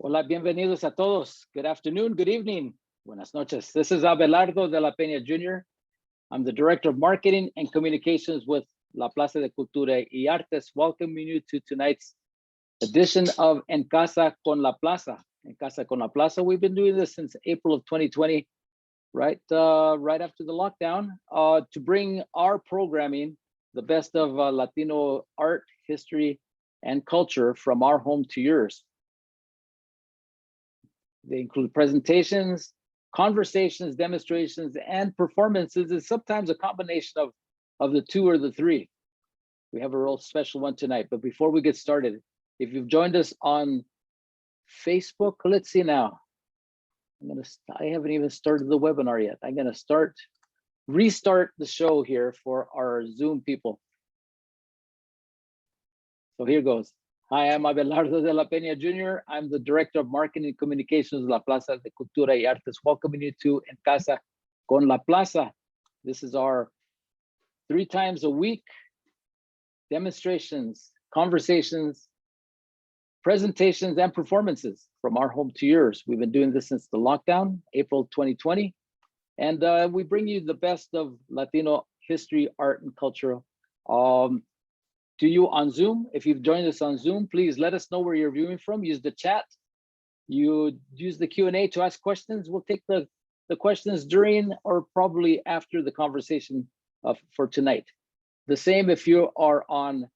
Hola, bienvenidos a todos. Good afternoon, good evening. Buenas noches. This is Abelardo de la Peña Jr. I'm the Director of Marketing and Communications with La Plaza de Cultura y Artes, welcoming you to tonight's edition of En Casa con la Plaza. En Casa con la Plaza, we've been doing this since April of 2020, right after the lockdown, to bring our programming, the best of Latino art, history, and culture from our home to yours. They include presentations, conversations, demonstrations, and performances, and sometimes a combination of the two or the three. We have a real special one tonight, but before we get started, if you've joined us on Facebook, let's see now. I haven't even started the webinar yet. I'm gonna restart the show here for our Zoom people. So here goes. Hi, I'm Abelardo de la Peña Jr. I'm the Director of Marketing and Communications La Plaza de Cultura y Artes, welcoming you to En Casa con la Plaza. This is our 3 times a week demonstrations, conversations, presentations, and performances from our home to yours. We've been doing this since the lockdown, April 2020, and we bring you the best of Latino history, art, and culture to you on Zoom. If you've joined us on Zoom, please let us know where you're viewing from. Use the chat. You use the Q&A to ask questions. We'll take the questions during or probably after the conversation for tonight. The same if you are on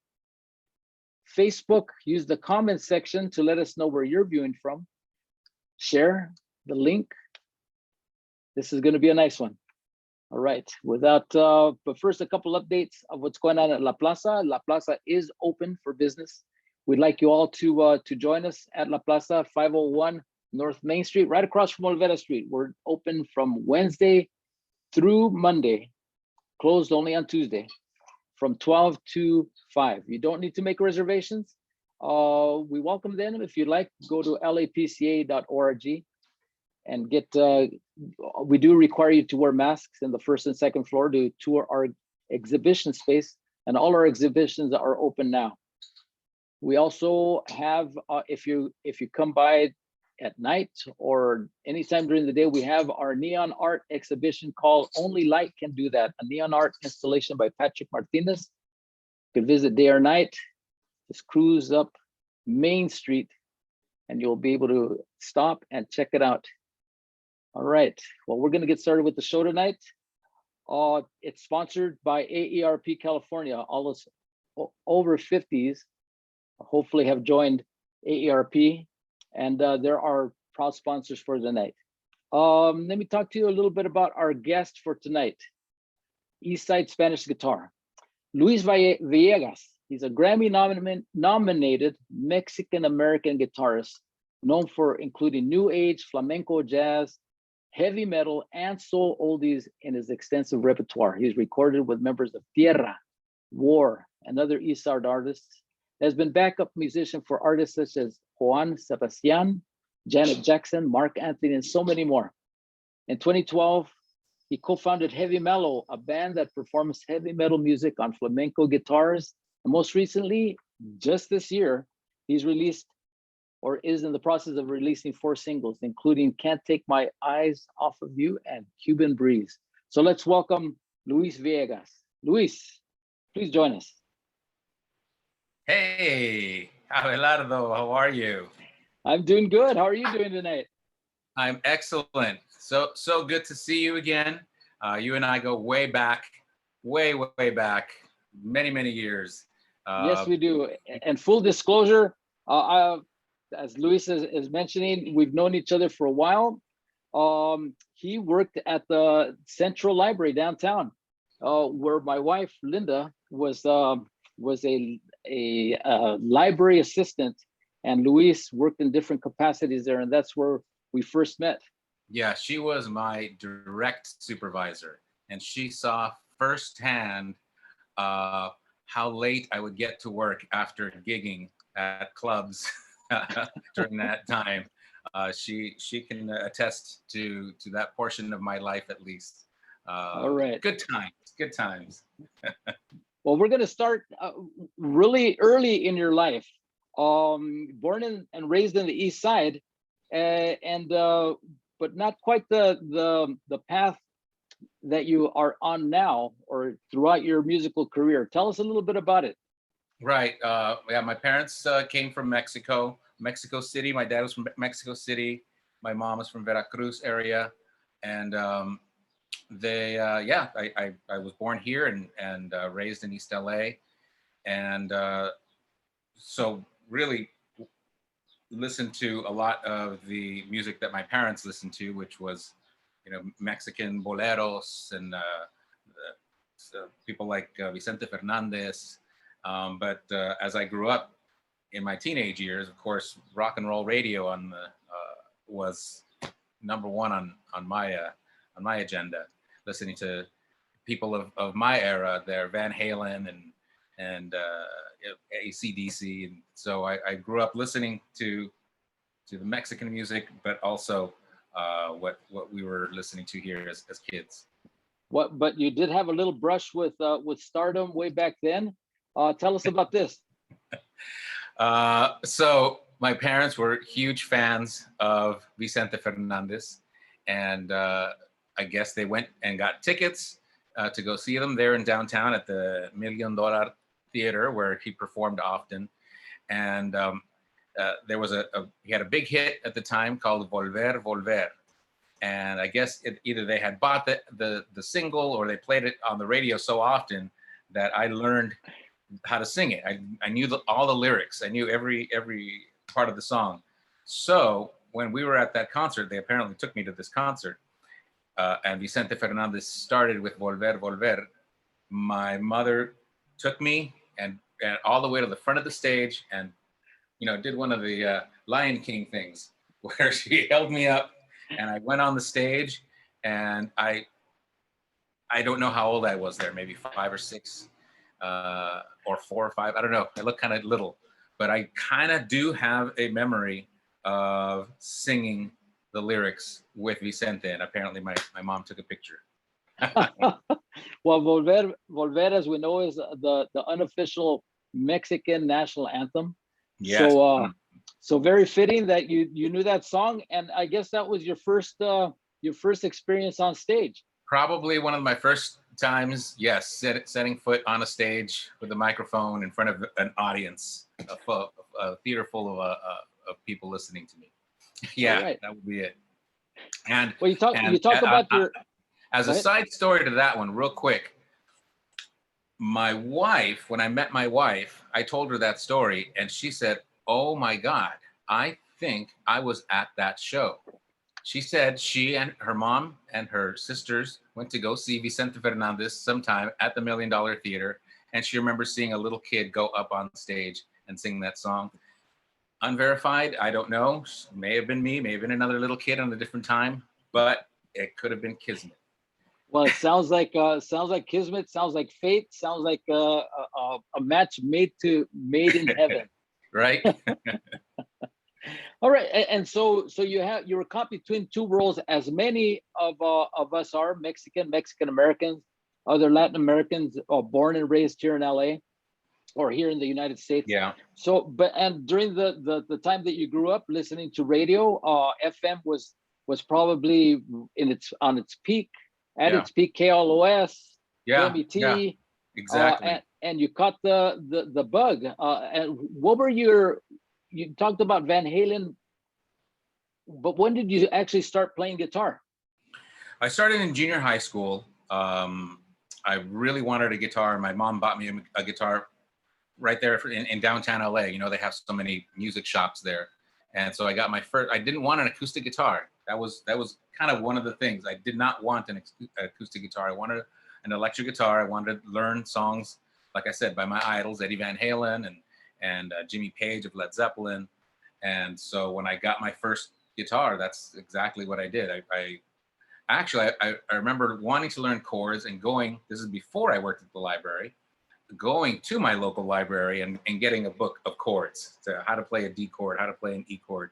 Facebook, use the comment section to let us know where you're viewing from. Share the link. This is going to be a nice one. All right, but first, a couple updates of what's going on at La Plaza. La Plaza is open for business. We'd like you all to join us at La Plaza, 501 North Main Street, right across from Olvera Street. We're open from Wednesday through Monday, closed only on Tuesday, from 12 to 5. You don't need to make reservations. We welcome them. If you'd like, go to lapca.org and get, we do require you to wear masks in the first and second floor to tour our exhibition space, and all our exhibitions are open now. We also have, if you come by at night or anytime during the day, we have our neon art exhibition called Only Light Can Do That, a neon art installation by Patrick Martinez. You can visit day or night, just cruise up Main Street, and you'll be able to stop and check it out. All right, well, we're gonna get started with the show tonight. It's sponsored by AERP California. All us over 50s hopefully have joined AERP, and they're our proud sponsors for the night. Let me talk to you a little bit about our guest for tonight. Eastside Spanish guitar. Luis Villegas, he's a Grammy-nominated Mexican-American guitarist, known for including new age, flamenco, jazz, heavy metal, and soul oldies in his extensive repertoire. He's recorded with members of Tierra, War, and other Eastside artists. Has been backup musician for artists such as Joan Sebastian, Janet Jackson, Marc Anthony, and so many more. In 2012, he co-founded Heavy Mellow, a band that performs heavy metal music on flamenco guitars. And most recently, just this year, he's released or is in the process of releasing 4 singles, including Can't Take My Eyes Off of You and Cuban Breeze. So let's welcome Luis Villegas. Luis, please join us. Hey, Abelardo, how are you? I'm doing good. How are you doing tonight? I'm excellent. So good to see you again. You and I go way back, way back, many years. Yes, we do. And full disclosure, as Luis is mentioning, we've known each other for a while. He worked at the Central Library downtown, where my wife Linda was a library assistant, and Luis worked in different capacities there, and that's where we first met. Yeah, she was my direct supervisor, and she saw firsthand how late I would get to work after gigging at clubs during that time. She can attest to that portion of my life, at least. All right. Good times. Well, we're going to start really early in your life. Born and raised in the East Side, and but not quite the path that you are on now or throughout your musical career. Tell us a little bit about it. Right. Yeah, my parents came from Mexico City. My dad was from Mexico City. My mom was from Veracruz area, and I was born here and raised in East LA, and so really listened to a lot of the music that my parents listened to, which was, Mexican boleros and people like Vicente Fernandez. But as I grew up in my teenage years, of course, rock and roll radio was number one on my agenda. Listening to people of my era, there, Van Halen and AC/DC, and so I grew up listening to the Mexican music, but also what we were listening to here as kids. But you did have a little brush with stardom way back then. Tell us about this. So my parents were huge fans of Vicente Fernandez, and I guess they went and got tickets to go see them there in downtown at the $1 Million Theater, where he performed often. And there was he had a big hit at the time called Volver, Volver. And I guess either they had bought the single or they played it on the radio so often that I learned how to sing it. I knew all the lyrics. I knew every part of the song. So when we were at that concert, they apparently took me to this concert, and Vicente Fernandez started with Volver, Volver. My mother took me and all the way to the front of the stage and, did one of the Lion King things where she held me up and I went on the stage, and I don't know how old I was there, maybe 5 or 6. Or 4 or 5, I don't know. I look kind of little, but I kind of do have a memory of singing the lyrics with Vicente, and apparently my mom took a picture. Well, Volver, as we know, is the unofficial Mexican national anthem. Yes. So very fitting that you knew that song, and I guess that was your first experience on stage. Probably one of my first times, yes, setting foot on a stage with a microphone in front of an audience, a theater full of people listening to me. Yeah, right. That would be it. And well, you talk about your. As a side story to that one, real quick. My wife, when I met my wife, I told her that story, and she said, "Oh my God, I think I was at that show." She said she and her mom and her sisters went to go see Vicente Fernandez sometime at the $1 Million Theater, and she remembers seeing a little kid go up on stage and sing that song. Unverified, I don't know. May have been me, may have been another little kid on a different time, but it could have been Kismet. Well, it sounds like Kismet, sounds like fate, sounds like a match made in heaven. Right. All right, and so you were caught between two worlds, as many of us are Mexican Americans, other Latin Americans born and raised here in LA or here in the United States. Yeah. So, and during the time that you grew up listening to radio, FM was probably on its peak, its peak, KLOS, KMET. Yeah, exactly. And you caught the bug. And what were you talked about Van Halen, but when did you actually start playing guitar? I started in junior high school. I really wanted a guitar. My mom bought me a guitar right there in downtown LA. They have so many music shops there. And so I got my first. I didn't want an acoustic guitar. That was kind of one of the things. I did not want an acoustic guitar. I wanted an electric guitar. I wanted to learn songs, like I said, by my idols, Eddie Van Halen and Jimmy Page of Led Zeppelin. And so when I got my first guitar, that's exactly what I did. I remember wanting to learn chords and going, this is before I worked at the library, going to my local library and getting a book of chords, to how to play a D chord, how to play an E chord.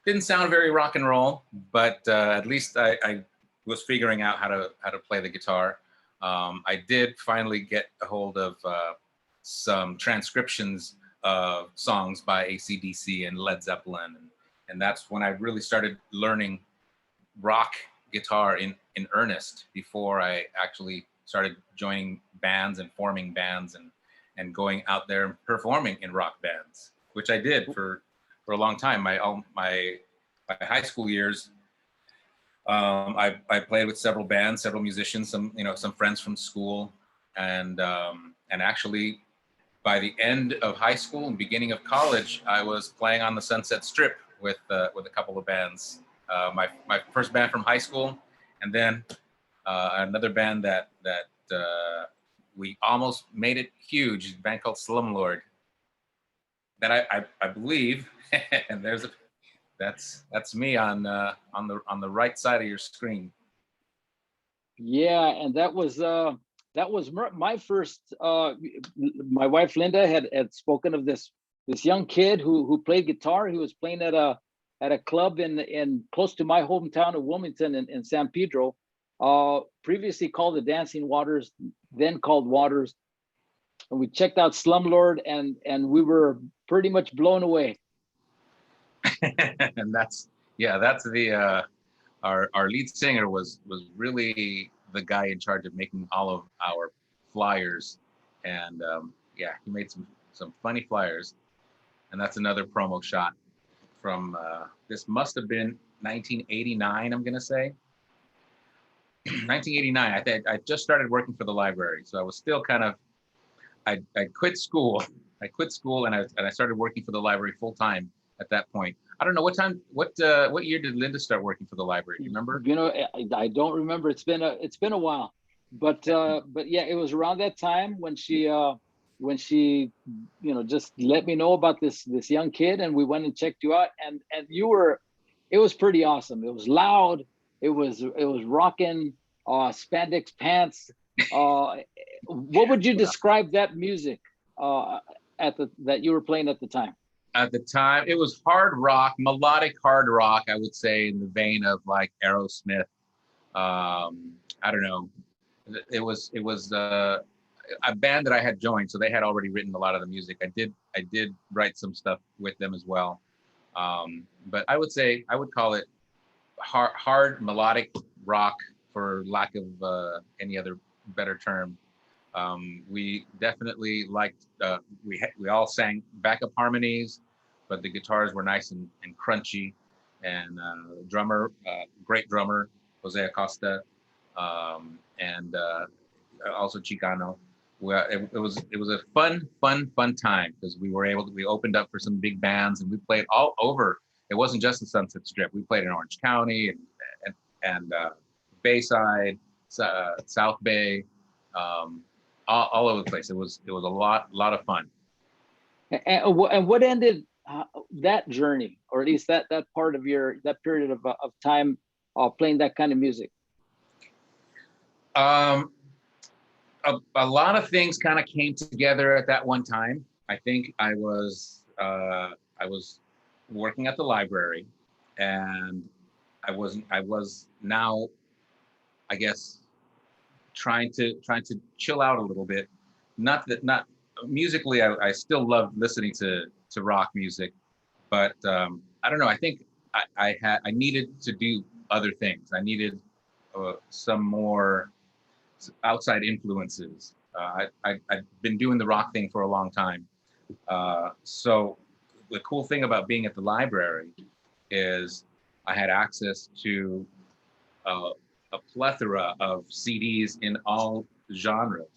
Didn't sound very rock and roll, but at least I was figuring out how to play the guitar. I did finally get a hold of some transcriptions of songs by AC/DC and Led Zeppelin and that's when I really started learning rock guitar in earnest, before I actually started joining bands and forming bands and going out there and performing in rock bands, which I did for a long time. My high school years, I played with several bands, several musicians, some friends from school, and actually by the end of high school and beginning of college, I was playing on the Sunset Strip with a couple of bands. My first band from high school, and then another band that we almost made it huge, a band called Slumlord, that I believe, and that's me on the right side of your screen. Yeah, and that was my first. My wife Linda had spoken of this young kid who played guitar. He was playing at a club in close to my hometown of Wilmington in San Pedro, previously called the Dancing Waters, then called Waters. And we checked out Slumlord, and we were pretty much blown away. And that's the our lead singer was really the guy in charge of making all of our flyers, and yeah, he made some funny flyers, and that's another promo shot from this must have been 1989, I'm gonna say 1989. I just started working for the library, so I was still kind of, I quit school. I quit school and I started working for the library full time at that point. I don't know what year did Linda start working for the library? Do you remember? You know, I don't remember. It's been a while, but yeah, it was around that time when she just let me know about this young kid, and we went and checked you out, and it was pretty awesome. It was loud. It was rocking, spandex pants. What would you describe that music that you were playing at the time? At the time, it was hard rock, melodic hard rock, I would say, in the vein of like Aerosmith. I don't know. It was a band that I had joined, so they had already written a lot of the music. I did write some stuff with them as well. But I would call it hard melodic rock, for lack of any other better term. We definitely liked, we all sang backup harmonies, but the guitars were nice and crunchy, and drummer, great drummer, Jose Acosta, and also Chicano. Well, it was a fun time, because we opened up for some big bands, and we played all over. It wasn't just the Sunset Strip. We played in Orange County and Bayside, South Bay, all over the place. It was a lot of fun. And what ended that journey, or at least that part of that period of time playing that kind of music? A lot of things kind of came together at that one time. I think I was working at the library, and I was now, I guess, trying to chill out a little bit. Not musically, I still loved listening to rock music, but I don't know. I think I needed to do other things. I needed some more outside influences. I've been doing the rock thing for a long time. So the cool thing about being at the library is I had access to a plethora of CDs in all genres.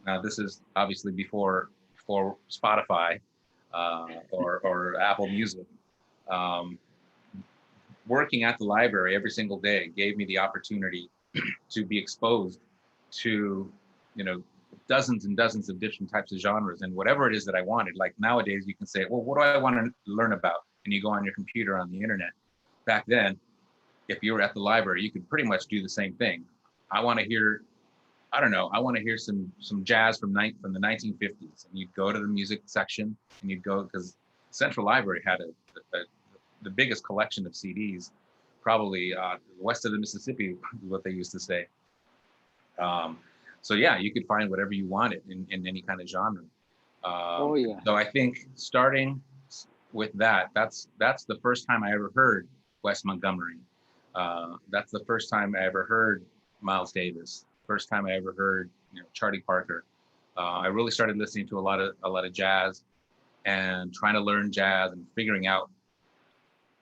Now, this is obviously before Spotify or Apple Music. Working at the library every single day gave me the opportunity to be exposed to, dozens and dozens of different types of genres, and whatever it is that I wanted. Like nowadays, you can say, well, what do I want to learn about? And you go on your computer on the internet. Back then, if you were at the library, you could pretty much do the same thing. I want to hear some jazz from the 1950s, and you'd go to the music section, and you'd go, because Central Library had the biggest collection of CDs, probably west of the Mississippi, is what they used to say. So yeah, you could find whatever you wanted in any kind of genre. Oh yeah. So I think starting with that, that's the first time I ever heard Wes Montgomery. That's the first time I ever heard Miles Davis. First time I ever heard, Charlie Parker. I really started listening to a lot of jazz and trying to learn jazz and figuring out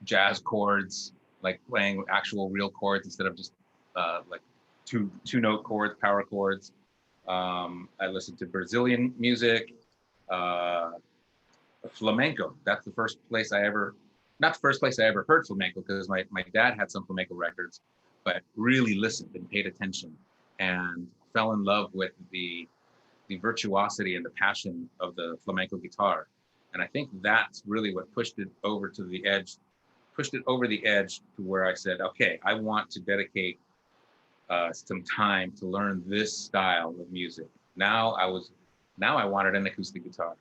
jazz chords, like playing actual real chords instead of just like two note chords, power chords. I listened to Brazilian music, flamenco. That's the first place I ever, not the first place I ever heard flamenco, because my dad had some flamenco records, but really listened and paid attention and fell in love with the virtuosity and the passion of the flamenco guitar. And I think that's really what pushed it over the edge to where I said, okay, I want to dedicate some time to learn this style of music. Now I wanted an acoustic guitar.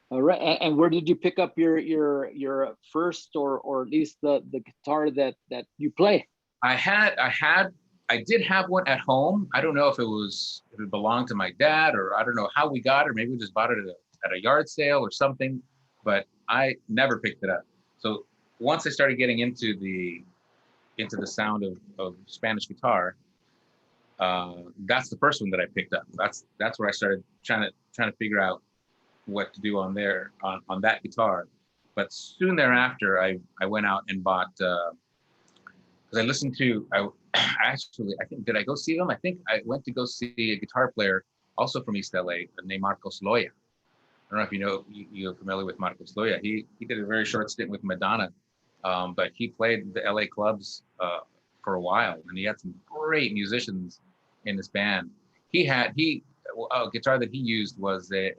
All right. And where did you pick up your first or at least the guitar that you play? I did have one at home. I don't know if it belonged to my dad, or I don't know how we got it, or maybe we just bought it at a yard sale or something, but I never picked it up. So once I started getting into the sound of Spanish guitar, that's the first one that I picked up. That's where I started trying to figure out what to do on that guitar. But soon thereafter, I went out and bought, because I listened to, I think, did I go see them? I think I went to go see a guitar player also from East LA named Marcos Loya. I don't know if you're familiar with Marcos Loya. He did a very short stint with Madonna, but he played the LA clubs for a while, and he had some great musicians in his band. A guitar that he used was a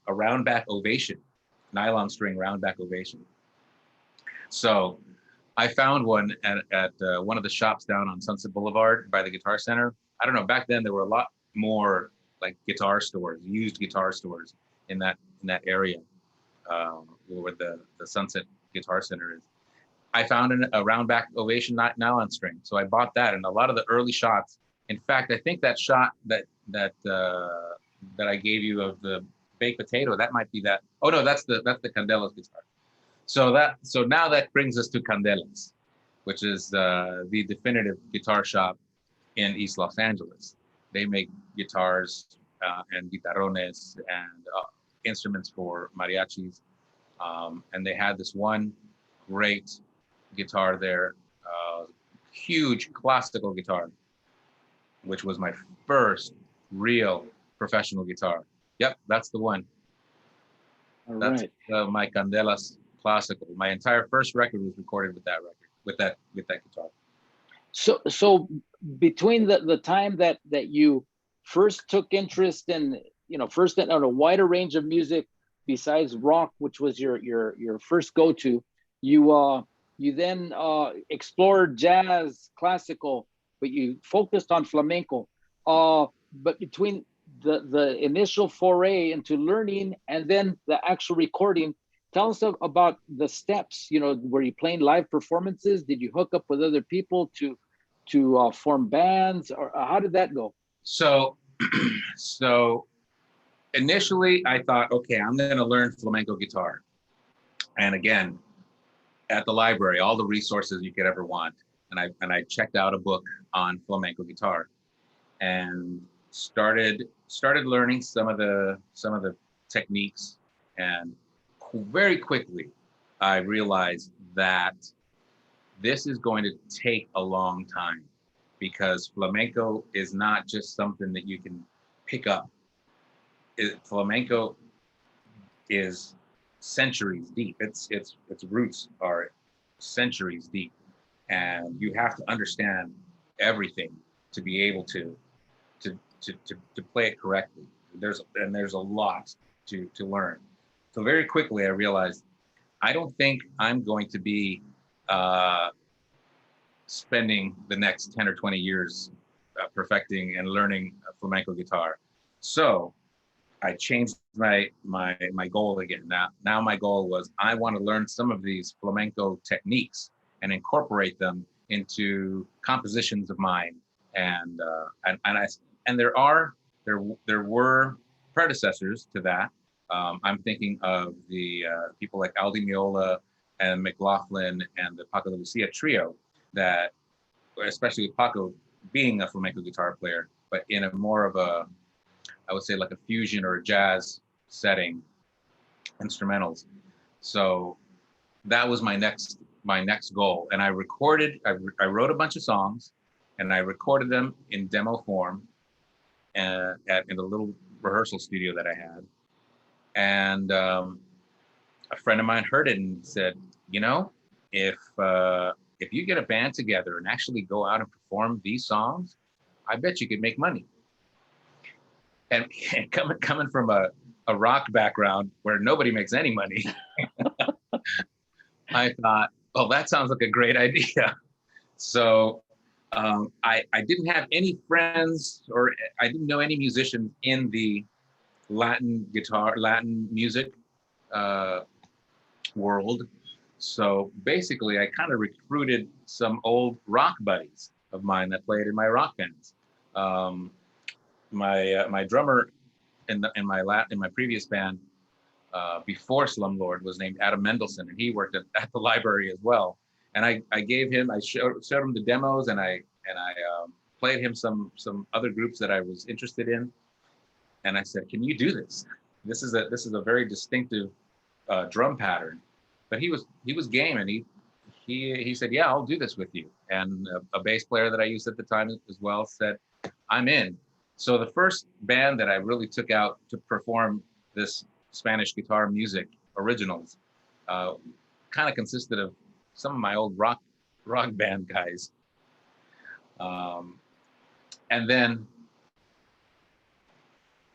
roundback Ovation, nylon string roundback Ovation. So I found one at one of the shops down on Sunset Boulevard by the Guitar Center. I don't know, back then there were a lot more like guitar stores, used guitar stores in that area where the Sunset Guitar Center is. I found a roundback Ovation nylon string, so I bought that. And a lot of the early shots, in fact, I think that shot that I gave you of the baked potato, that might be that. Oh no, that's the Candelas guitar. So now that brings us to Candelas, which is the definitive guitar shop in East Los Angeles. They make guitars and guitarrones and instruments for mariachis. And they had this one great guitar there, huge classical guitar, which was my first real professional guitar. Yep, that's the one. All That's right. my Candelas classical. My entire first record was recorded with that guitar. So between the time that you first took interest in, first in a wider range of music besides rock, which was your first go-to, you then explored jazz, classical, but you focused on flamenco. But between the initial foray into learning and then the actual recording, tell us about the steps. Were you playing live performances? Did you hook up with other people to form bands, or how did that go? So initially I thought, okay, I'm going to learn flamenco guitar. And again, at the library, all the resources you could ever want. And I checked out a book on flamenco guitar and started learning some of the techniques. And very quickly, I realized that this is going to take a long time, because flamenco is not just something that you can pick up. Flamenco is centuries deep. Its roots are centuries deep, and you have to understand everything to be able to play it correctly. There's a lot to learn. So very quickly I realized I don't think I'm going to be spending the next 10 or 20 years perfecting and learning flamenco guitar. So I changed my goal again. Now my goal was, I want to learn some of these flamenco techniques and incorporate them into compositions of mine. And there were predecessors to that. I'm thinking of the people like Aldi Meola and McLaughlin and the Paco de Lucia trio that, especially with Paco being a flamenco guitar player, but in a more of a, I would say like a fusion or a jazz setting, instrumentals. So that was my next goal. And I wrote a bunch of songs and I recorded them in demo form in a little rehearsal studio that I had. And a friend of mine heard it and said, you know, if you get a band together and actually go out and perform these songs, I bet you could make money. And coming from a rock background where nobody makes any money, I thought, oh, that sounds like a great idea. So I didn't have any friends or I didn't know any musicians in the Latin music world. So basically, I kind of recruited some old rock buddies of mine that played in my rock bands. My drummer in my previous band before Slumlord was named Adam Mendelson, and he worked at the library as well. And I showed him the demos, and I played him some other groups that I was interested in. And I said, "Can you do this? This is a very distinctive drum pattern." But he was game, and he said, "Yeah, I'll do this with you." And a bass player that I used at the time as well said, "I'm in." So the first band that I really took out to perform this Spanish guitar music originals kind of consisted of some of my old rock band guys, and then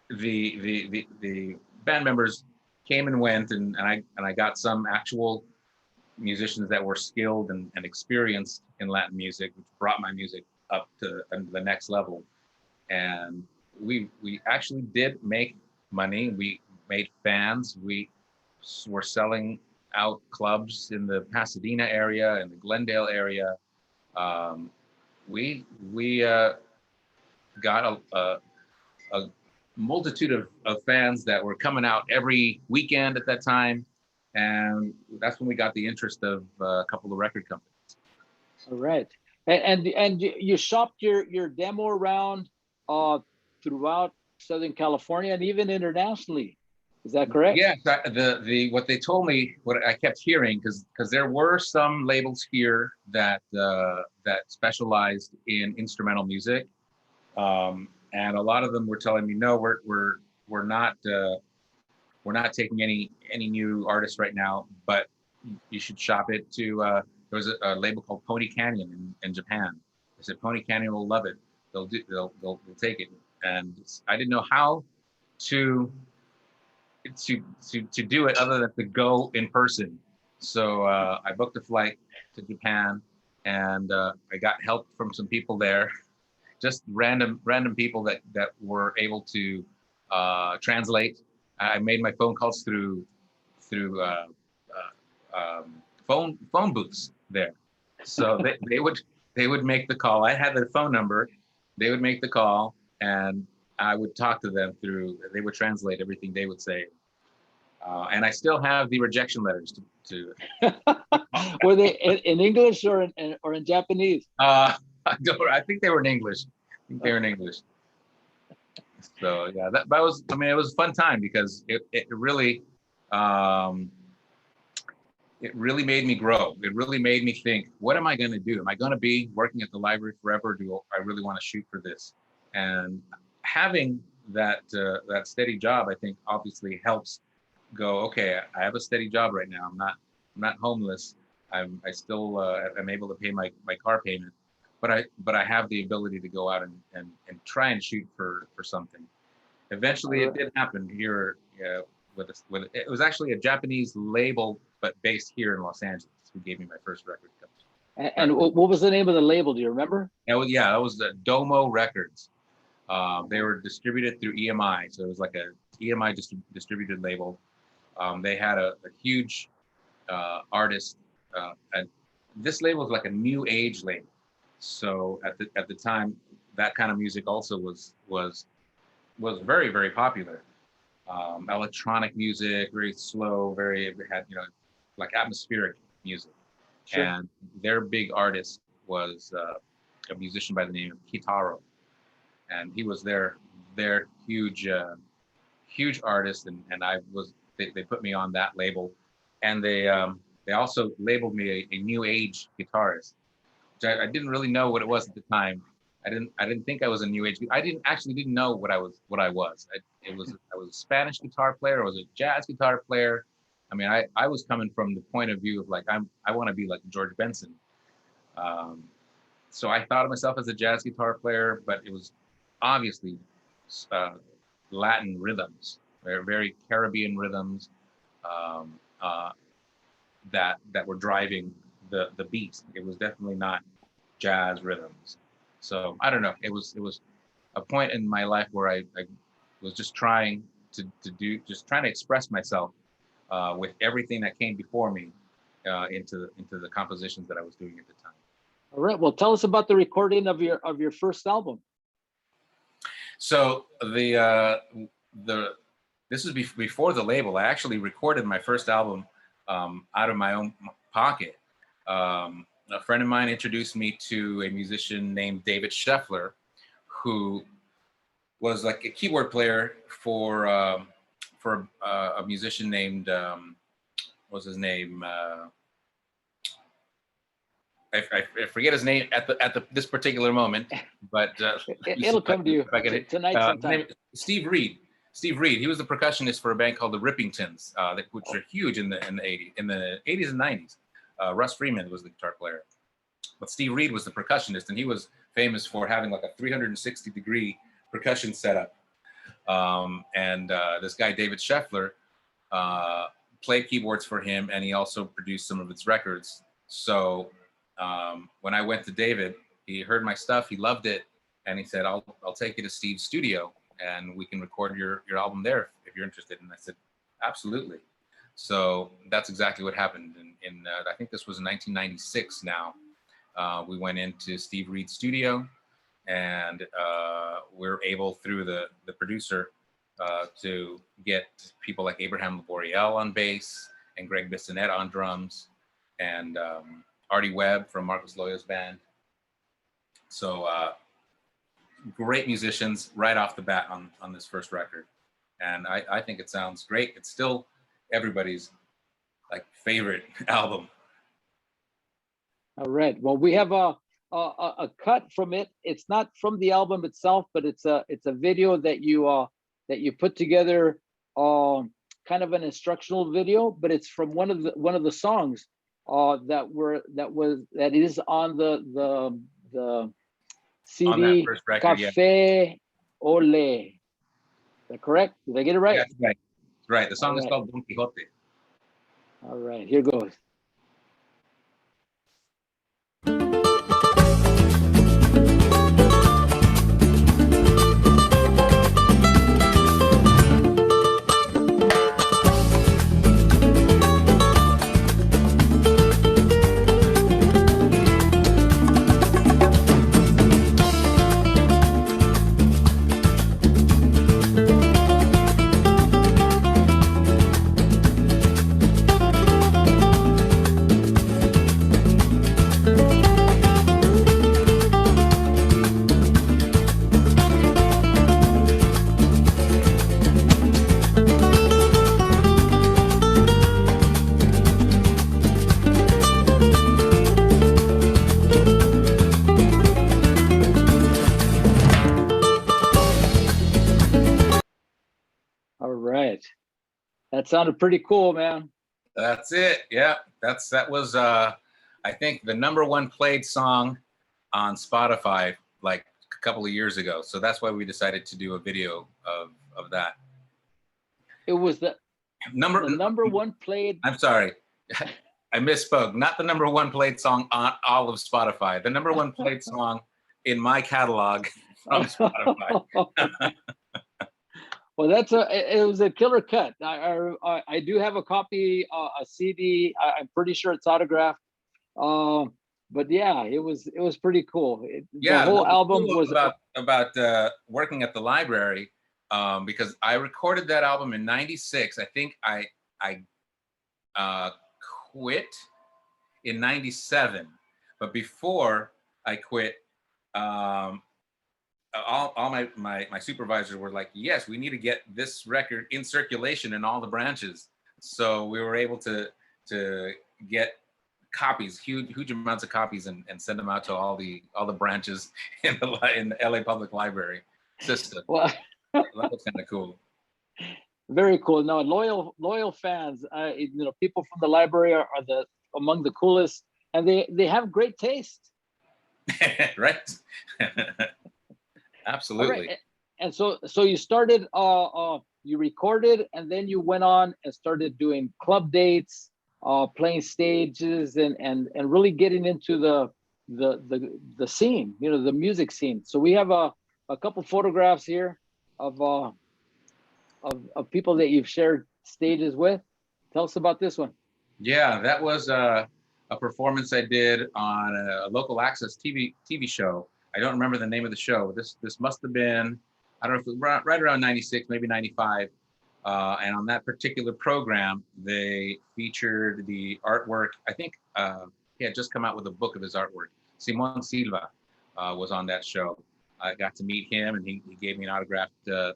the band members came and went, and I got some actual musicians that were skilled and experienced in Latin music, which brought my music up to the next level. And we actually did make money. We made fans. We were selling out clubs in the Pasadena area and the Glendale area. We got a multitude of fans that were coming out every weekend at that time. And that's when we got the interest of a couple of record companies. All right. And you shopped your demo around throughout Southern California and even internationally. Is that correct? Yes. What they told me, what I kept hearing, because there were some labels here that specialized in instrumental music, and a lot of them were telling me, no, we're not taking any new artists right now, but you should shop it to. There was a label called Pony Canyon in Japan. They said Pony Canyon will love it. They'll take it, and I didn't know how to do it other than to go in person. So I booked a flight to Japan, and I got help from some people there, just random people that were able to translate. I made my phone calls through phone booths there. So they would make the call. I had their phone number. They would make the call, and I would talk to them they would translate everything they would say. And I still have the rejection letters to Were they in English or in Japanese? I think they were in English. So yeah, that was, I mean, it was a fun time because it really made me grow. It really made me think, what am I going to do? Am I going to be working at the library forever? Do I really want to shoot for this? And having that steady job, I think, obviously helps go, okay, I have a steady job right now. I'm not homeless. I still am able to pay my car payment, but I have the ability to go out and try and shoot for something. Eventually, it did happen here. It was actually a Japanese label, but based here in Los Angeles, who gave me my first record company. And what was the name of the label? Do you remember? That was the Domo Records. They were distributed through EMI, so it was like a EMI distributed label. They had a huge artist, and this label was like a new age label. So at the time, that kind of music also was very, very popular. electronic music, very slow, very, it had, you know, like atmospheric music. Sure. And their big artist was a musician by the name of Kitaro, and he was their huge huge artist, and I was they put me on that label, and they also labeled me a new age guitarist, which I didn't really know what it was at the time. I didn't think I was a new age. I didn't know what I was. I was a Spanish guitar player. I was a jazz guitar player. I mean, I was coming from the point of view of like I want to be like George Benson. Um, so I thought of myself as a jazz guitar player, but it was obviously uh, Latin rhythms, very Caribbean rhythms um, uh, that were driving the beat. It was definitely not jazz rhythms. So I don't know. It was a point in my life where I was just trying to express myself with everything that came before me into the compositions that I was doing at the time. All right. Well, tell us about the recording of your first album. So this is before the label. I actually recorded my first album out of my own pocket. A friend of mine introduced me to a musician named David Scheffler, who was like a keyboard player for a musician named what was his name? I forget his name at this particular moment, but it'll come to you tonight sometime. Steve Reed. Steve Reed. He was the percussionist for a band called the Rippingtons, which were huge in the 80s and 90s. Russ Freeman was the guitar player, but Steve Reed was the percussionist, and he was famous for having like a 360-degree percussion setup. And this guy David Scheffler played keyboards for him, and he also produced some of its records. So when I went to David, he heard my stuff, he loved it, and he said, "I'll take you to Steve's studio, and we can record your album there if you're interested." And I said, "Absolutely." So that's exactly what happened. In I think this was in 1996. Now we went into Steve Reed's studio, and we're able through the producer to get people like Abraham Laboriel on bass and Greg Bissonette on drums, and Artie Webb from Marcus Loya's band. So great musicians right off the bat on this first record. And I think it sounds great. It's still everybody's like favorite album. All right. Well, we have a cut from it. It's not from the album itself, but it's a video that you put together, kind of an instructional video, but it's from one of the songs that is on the CD, on that first record, Café yeah. Ole. Is that correct? Did I get it right? Yeah, that's right. Right. The song is called Don Quixote. All right, here goes. That sounded pretty cool, man. That's it. Yeah, that was I think the #1 played song on Spotify like a couple of years ago. So that's why we decided to do a video of that. It was the #1 played. I'm sorry, I misspoke. Not the #1 played song on all of Spotify. The #1 played song in my catalog from Spotify. Well, it was a killer cut. I do have a copy, a CD. I'm pretty sure it's autographed. But yeah, it was pretty cool. Yeah, the whole album cool was about working at the library because I recorded that album in '96. I think I quit in '97, but before I quit, all my supervisors were like, yes, we need to get this record in circulation in all the branches. So we were able to get copies, huge amounts of copies, and send them out to all the branches in the LA Public Library system. Well, That was kind of cool. very cool. No, loyal fans. People from the library are among the coolest, and they have great taste. Right. Absolutely. All right. And so you started, you recorded, and then you went on and started doing club dates, playing stages, and really getting into the scene, the music scene. So we have a couple photographs here of people that you've shared stages with. Tell us about this one. Yeah, that was a performance I did on a local access TV show. I don't remember the name of the show. This must have been, I don't know if it was right around '96, maybe '95. And on that particular program, they featured the artwork. I think he had just come out with a book of his artwork. Simon Silva was on that show. I got to meet him, and he gave me an autographed a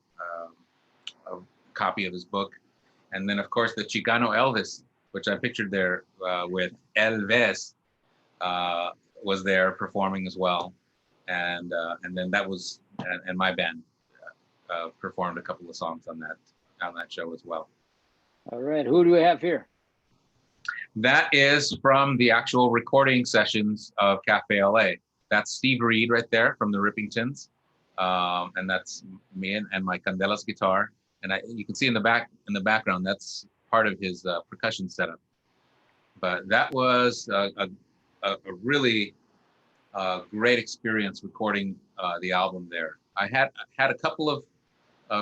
copy of his book. And then, of course, the Chicano Elvis, which I pictured there with Elvis, was there performing as well. And then that was, and my band performed a couple of songs on that show as well. All right, who do we have here? That is from the actual recording sessions of Cafe LA. That's Steve Reed right there from the Rippingtons, and that's me and my Candelas guitar. And you can see in the background, that's part of his percussion setup. But that was a really great experience recording the album there. I had a couple of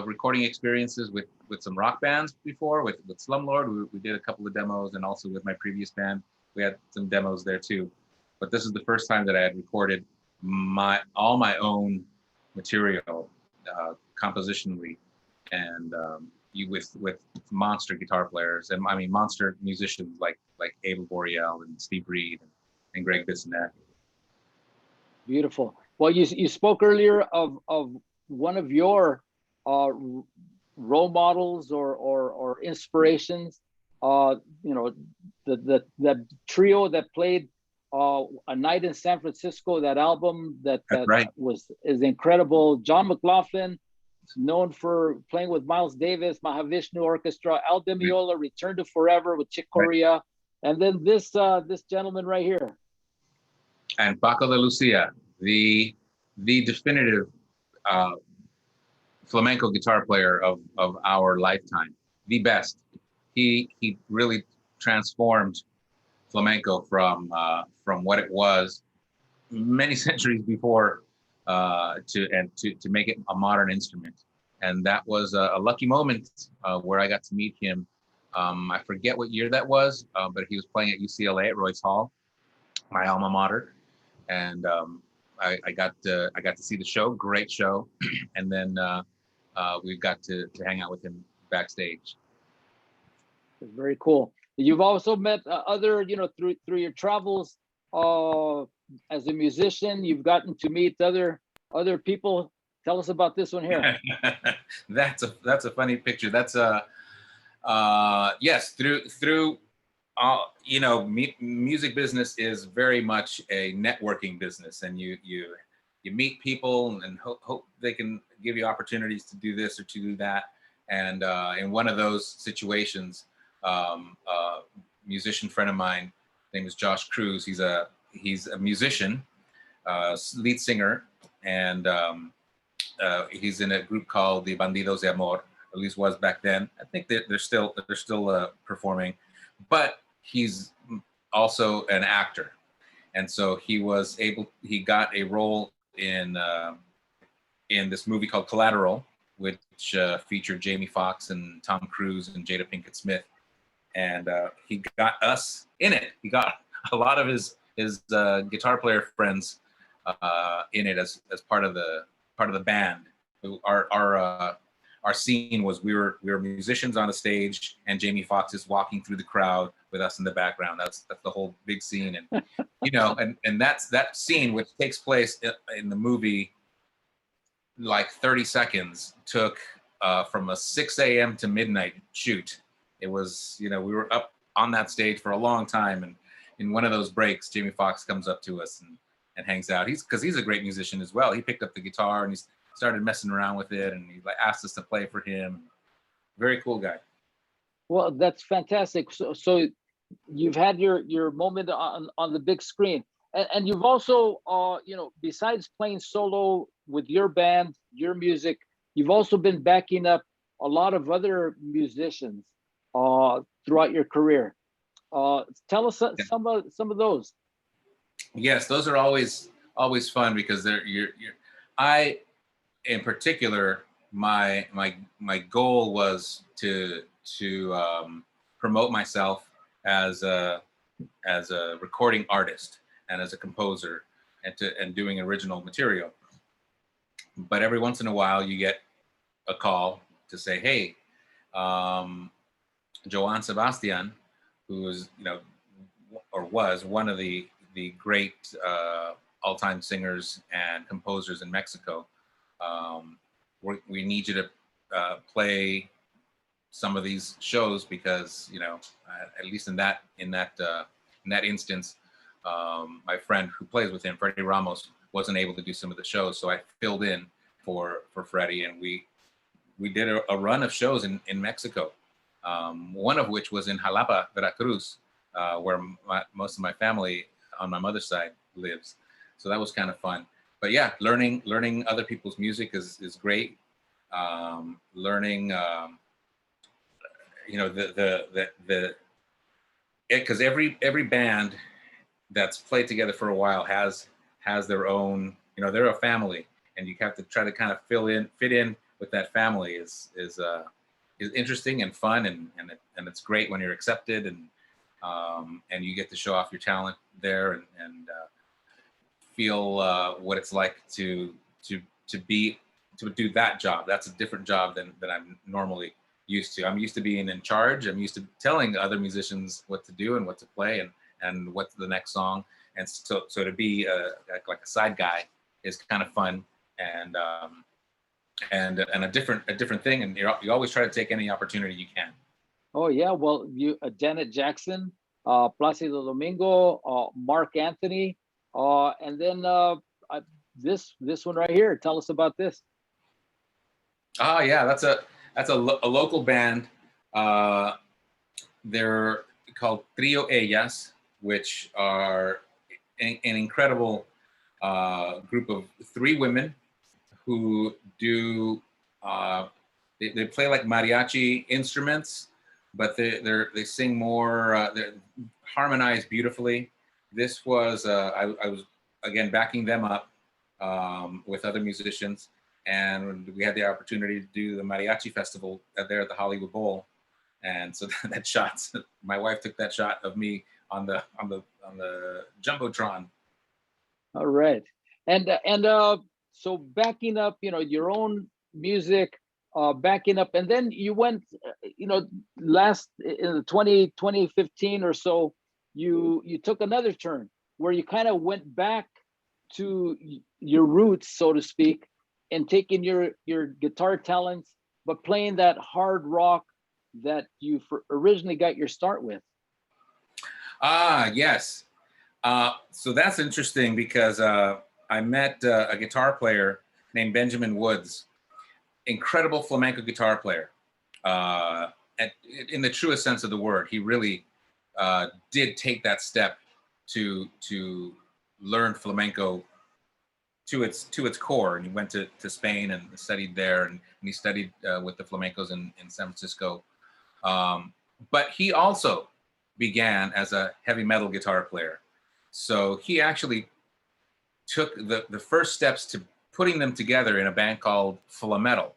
recording experiences with some rock bands before, with Slumlord. We did a couple of demos, and also with my previous band, we had some demos there too. But this is the first time that I had recorded all my own material compositionally, and with monster guitar players, and I mean monster musicians like Abel Boreal and Steve Reed and Greg Bissonette. Beautiful. Well, you spoke earlier of one of your role models or inspirations. The trio that played A Night in San Francisco, that album that right. is incredible. John McLaughlin, known for playing with Miles Davis, Mahavishnu Orchestra. Al Di Meola, Return to Forever with Chick Corea, right. And then this gentleman right here. And Paco de Lucia, the definitive flamenco guitar player of our lifetime, the best. He really transformed flamenco from what it was many centuries before to make it a modern instrument. And that was a lucky moment where I got to meet him. I forget what year that was, but he was playing at UCLA at Royce Hall, my alma mater, and I got to see the show. Great show, and then we got to hang out with him backstage. Very cool. You've also met other, through your travels as a musician. You've gotten to meet other people. Tell us about this one here. That's a funny picture. That's yes, through music business is very much a networking business, and you meet people and hope they can give you opportunities to do this or to do that. And in one of those situations, a musician friend of mine, his name is Josh Cruz. He's a musician, lead singer, and he's in a group called the Bandidos de Amor. At least was back then. I think they're still performing, but he's also an actor, and so he got a role in this movie called Collateral, which featured Jamie Foxx and Tom Cruise and Jada Pinkett Smith, and he got us in it. He got a lot of his guitar player friends in it as part of the band. our scene was we were musicians on a stage, and Jamie Foxx is walking through the crowd with us in the background. That's the whole big scene, and and that's that scene, which takes place in the movie, like 30 seconds, took from a 6 a.m. to midnight shoot. It was, we were up on that stage for a long time, and in one of those breaks, Jamie Foxx comes up to us and hangs out. Because he's a great musician as well. He picked up the guitar and he started messing around with it, and he asked us to play for him. Very cool guy. Well, that's fantastic. So you've had your moment on the big screen, and you've also besides playing solo with your band, your music, you've also been backing up a lot of other musicians throughout your career. Tell us some of those. Yes, those are always fun, because I in particular, my goal was to promote myself as a recording artist and as a composer, and doing original material. But every once in a while you get a call to say, hey, Joan Sebastian, who is, or was one of the great all-time singers and composers in Mexico, we need you to play some of these shows, because at least in that instance, my friend who plays with him, Freddie Ramos, wasn't able to do some of the shows, so I filled in for Freddie, and we did a run of shows in Mexico, one of which was in Jalapa, Veracruz, where most of my family on my mother's side lives. So that was kind of fun. But yeah, learning other people's music is great. Learning, because every band that's played together for a while has their own, they're a family, and you have to try to kind of fit in with that family is interesting and fun, and it's great when you're accepted, and you get to show off your talent there, and feel what it's like to do that job. That's a different job than I'm normally used to. I'm used to being in charge. I'm used to telling other musicians what to do and what to play, and what's the next song. And so to be like a side guy is kind of fun, and a different thing. And you always try to take any opportunity you can. Oh yeah, well, you Janet Jackson, Placido Domingo, Marc Anthony, and then this one right here. Tell us about this. Oh yeah, that's a local band. They're called Trio Ellas, which are an incredible group of 3 women who do they play like mariachi instruments, but they sing more, they harmonize beautifully. This was I was again backing them up with other musicians, and we had the opportunity to do the mariachi festival there at the Hollywood Bowl, and so that shot, my wife took that shot of me on the jumbotron. All right, and so backing up, your own music, backing up, and then you went, last in the 2015 or so, you took another turn where you kind of went back to your roots, so to speak, and taking your guitar talents, but playing that hard rock that you originally got your start with. Yes. So that's interesting, because I met a guitar player named Benjamin Woods, incredible flamenco guitar player, in the truest sense of the word. He really did take that step to learn flamenco to its core, and he went to Spain and studied there, and he studied with the flamencos in San Francisco. But he also began as a heavy metal guitar player. So he actually took the first steps to putting them together in a band called Flamenco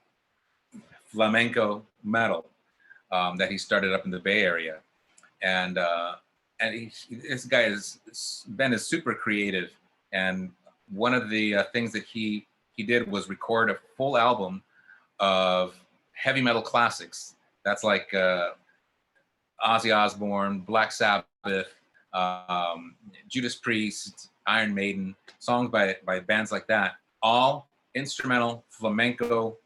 Metal, that he started up in the Bay Area. And this guy Ben is super creative. And one of the things that he did was record a full album of heavy metal classics. That's like Ozzy Osbourne, Black Sabbath, Judas Priest, Iron Maiden, songs by bands like that, all instrumental flamenco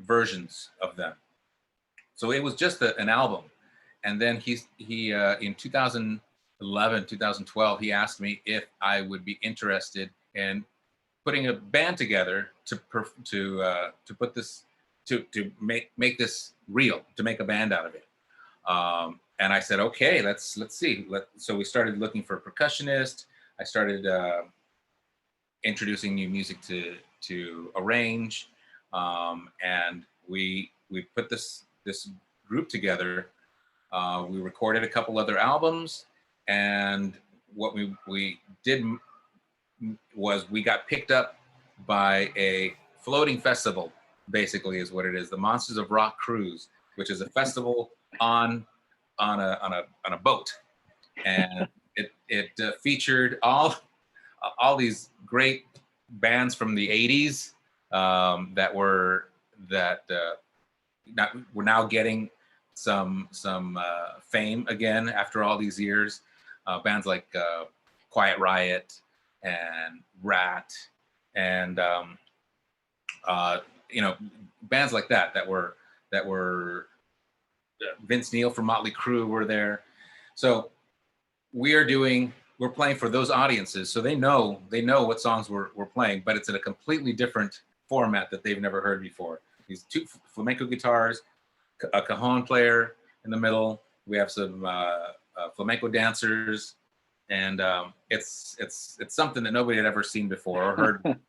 versions of them. So it was just an album. And then he in 2011, 2012, he asked me if I would be interested in putting a band together to put this to make this real, to make a band out of it. And I said, okay, let's see. So we started looking for a percussionist. I started introducing new music to arrange, and we put this group together. We recorded a couple other albums, and what we did was we got picked up by a floating festival, basically is what it is, the Monsters of Rock Cruise, which is a festival on a boat, and it featured all these great bands from the 80s that were now getting some fame again after all these years. Bands like Quiet Riot and Rat, and bands like that were Vince Neil from Motley Crue were there. So we're playing for those audiences, so they know what songs we're playing, but it's in a completely different format that they've never heard before. These two flamenco guitars, a cajon player in the middle. We have some flamenco dancers, and it's something that nobody had ever seen before or heard before.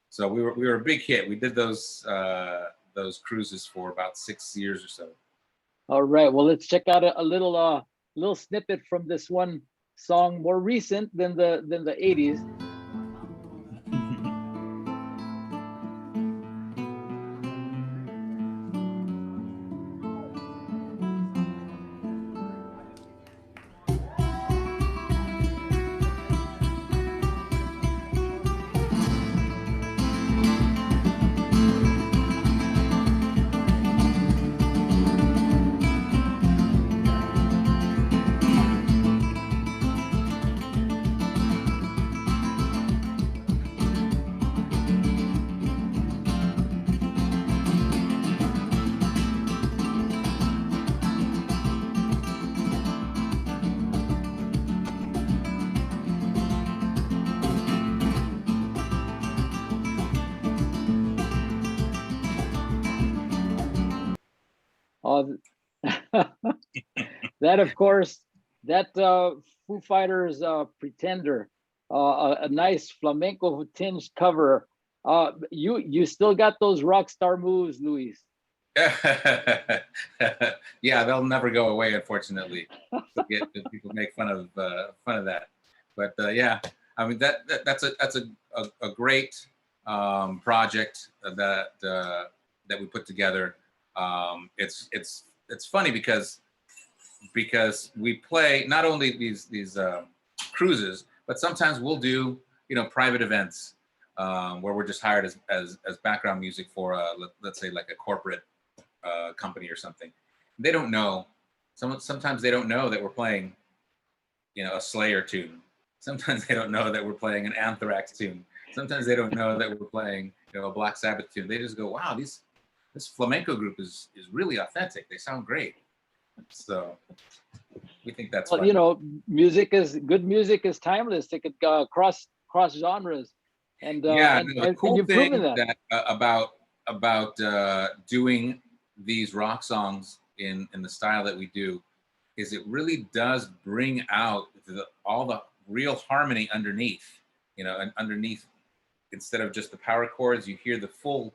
So we were a big hit. We did those cruises for about 6 years or so. All right. Well, let's check out a little snippet from this one song, more recent than the 80s. That, of course, that Foo Fighters Pretender, a nice flamenco tinged cover. You still got those rock star moves, Luis. Yeah, they'll never go away, unfortunately. People make fun of that, but yeah, I mean that's a great project that we put together. It's funny because we play not only these cruises, but sometimes we'll do private events where we're just hired as background music for let's say like a corporate company or something. They don't know. Sometimes they don't know that we're playing a Slayer tune. Sometimes they don't know that we're playing an Anthrax tune. Sometimes they don't know that we're playing a Black Sabbath tune. They just go, wow, this flamenco group is really authentic. They sound great. So we think that's well, fun. music is timeless. It could cross genres, and the cool and thing that about doing these rock songs in the style that we do is it really does bring out all the real harmony underneath. And underneath, instead of just the power chords, you hear the full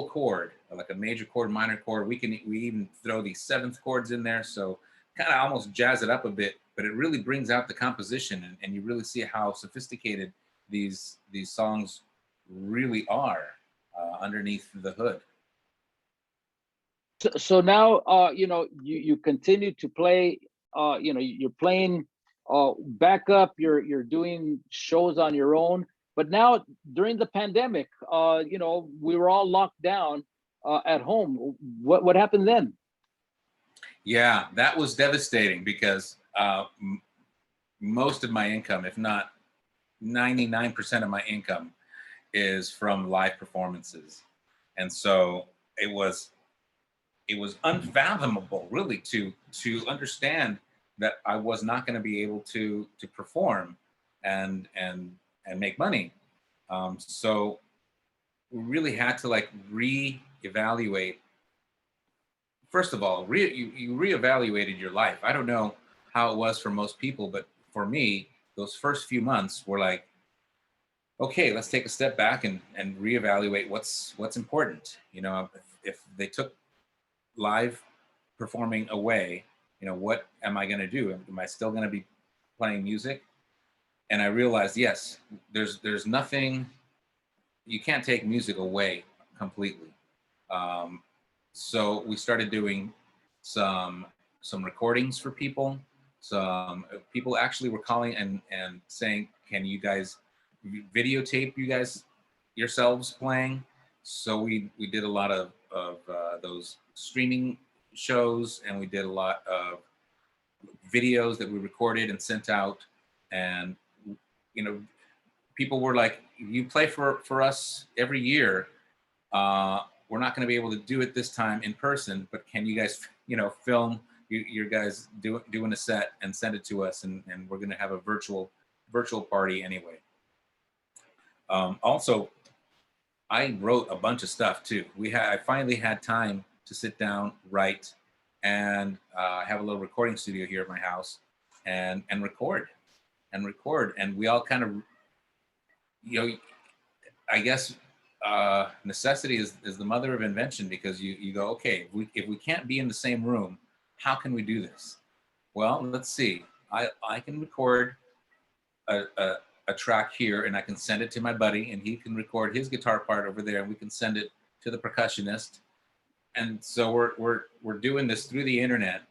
chord, like a major chord, minor chord. We even throw these seventh chords in there, so kind of almost jazz it up a bit, but it really brings out the composition, and you really see how sophisticated these songs really are underneath the hood. So now you continue to play. You're playing backup. You're doing shows on your own, But now during the pandemic, you know, we were all locked down at home. What happened then? Yeah, that was devastating because most of my income, if not 99% of my income, is from live performances. And so it was unfathomable really to understand that I was not going to be able to perform and make money. So we really had to like reevaluate. First of all, you reevaluated your life. I don't know how it was for most people, but for me, those first few months were like, okay, let's take a step back and reevaluate what's important. You know, if they took live performing away, you know, what am I going to do? Am I still going to be playing music? And I realized, yes, there's nothing, you can't take music away completely. Um, so we started doing some recordings for people. Some people actually were calling and saying, can you guys videotape you guys yourselves playing? So we did a lot of those streaming shows, and we did a lot of videos that we recorded and sent out. And you know, people were like, you play for us every year, we're not going to be able to do it this time in person, but can you guys, you know, film your guys doing a set and send it to us, and we're going to have a virtual party anyway. Also, I wrote a bunch of stuff too. I finally had time to sit down, write, and have a little recording studio here at my house, and record. And we all kind of, you know, I guess necessity is the mother of invention, because you go, okay, if we can't be in the same room, how can we do this? Well, let's see. I can record a track here, and I can send it to my buddy, and he can record his guitar part over there, and we can send it to the percussionist. And so we're doing this through the internet,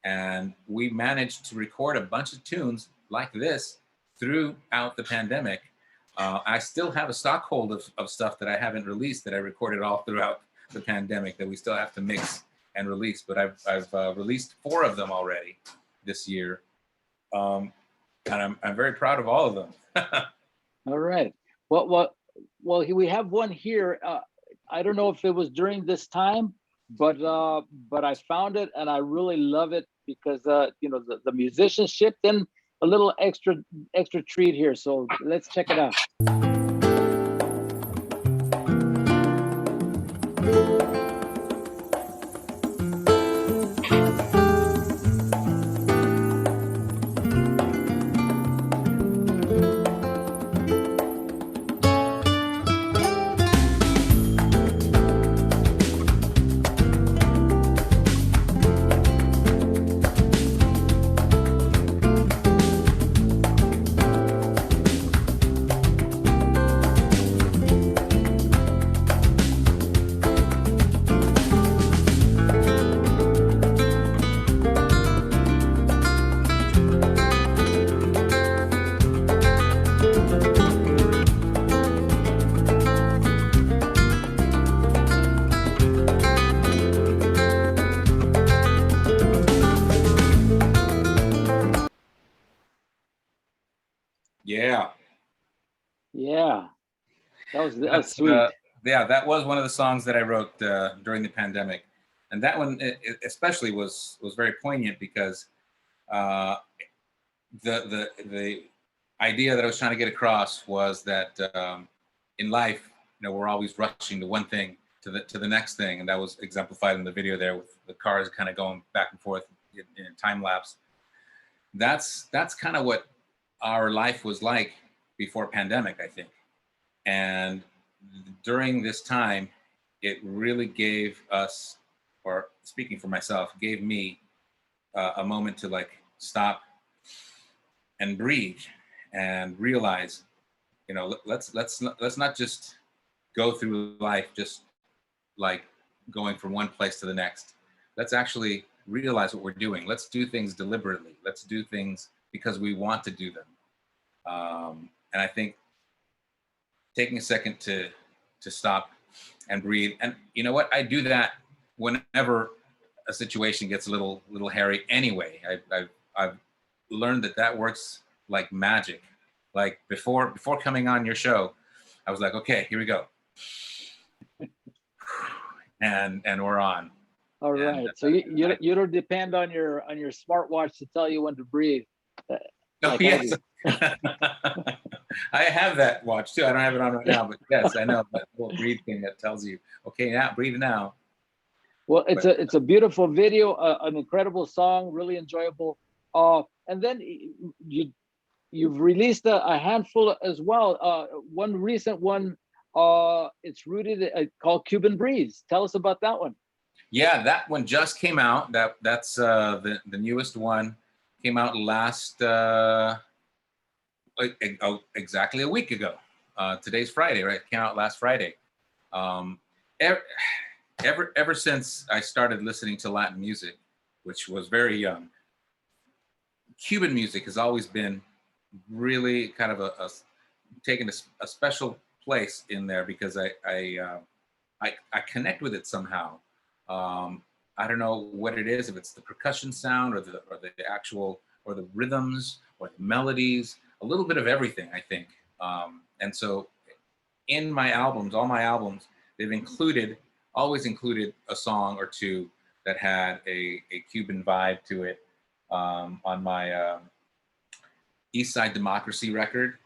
and we managed to record a bunch of tunes like this throughout the pandemic. I still have a stockhold of stuff that I haven't released, that I recorded all throughout the pandemic, that we still have to mix and release. But I've released 4 of them already this year, and I'm very proud of all of them. All right. Well, we have one here. I don't know if it was during this time, but I found it and I really love it because you know, the musicianship, then a little extra treat here. So let's check it out. Yeah. Yeah, that was sweet. Yeah, that was one of the songs that I wrote during the pandemic, and that one especially was very poignant because the idea that I was trying to get across was that in life, you know, we're always rushing to one thing to the next thing, and that was exemplified in the video there with the cars kind of going back and forth in time lapse. That's kind of what our life was like before pandemic, I think. And during this time, it really gave us, or speaking for myself, gave me a moment to like stop and breathe and realize, you know, let's not just go through life just like going from one place to the next. Let's actually realize what we're doing. Let's do things deliberately. Let's do things because we want to do them. And I think taking a second to stop and breathe. And you know what? I do that whenever a situation gets a little hairy. Anyway, I've learned that works like magic. Like before coming on your show, I was like, okay, here we go, and we're on. All right. So you don't depend on your smartwatch to tell you when to breathe. Oh, yes. I have that watch too. I don't have it on right now, but yes, I know that little breathe thing that tells you, okay, now breathe now. Well, it's a beautiful video, an incredible song, really enjoyable. And then you've released a handful as well. One recent one, it's rooted called Cuban Breeze. Tell us about that one. Yeah, that one just came out. That's the newest one. Came out last exactly a week ago. Today's Friday, right? Came out last Friday. Ever since I started listening to Latin music, which was very young, Cuban music has always been really kind of taken a special place in there because I connect with it somehow. I don't know what it is, if it's the percussion sound or the actual, or the rhythms or the melodies, a little bit of everything, I think. And so in my albums, all my albums, they've always included a song or two that had a Cuban vibe to it. On my Eastside Democracy record,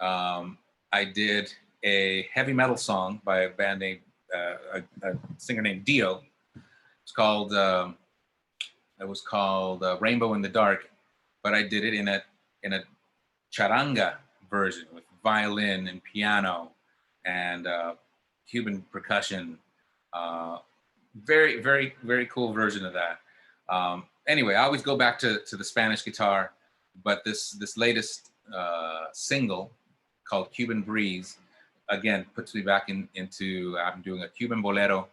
I did a heavy metal song by a band named, a singer named Dio. It was called Rainbow in the Dark, but I did it in a charanga version with violin and piano and Cuban percussion. Very, very, very cool version of that. Anyway, I always go back to the Spanish guitar, but this latest single called Cuban Breeze, again, puts me back into, I'm doing a Cuban bolero,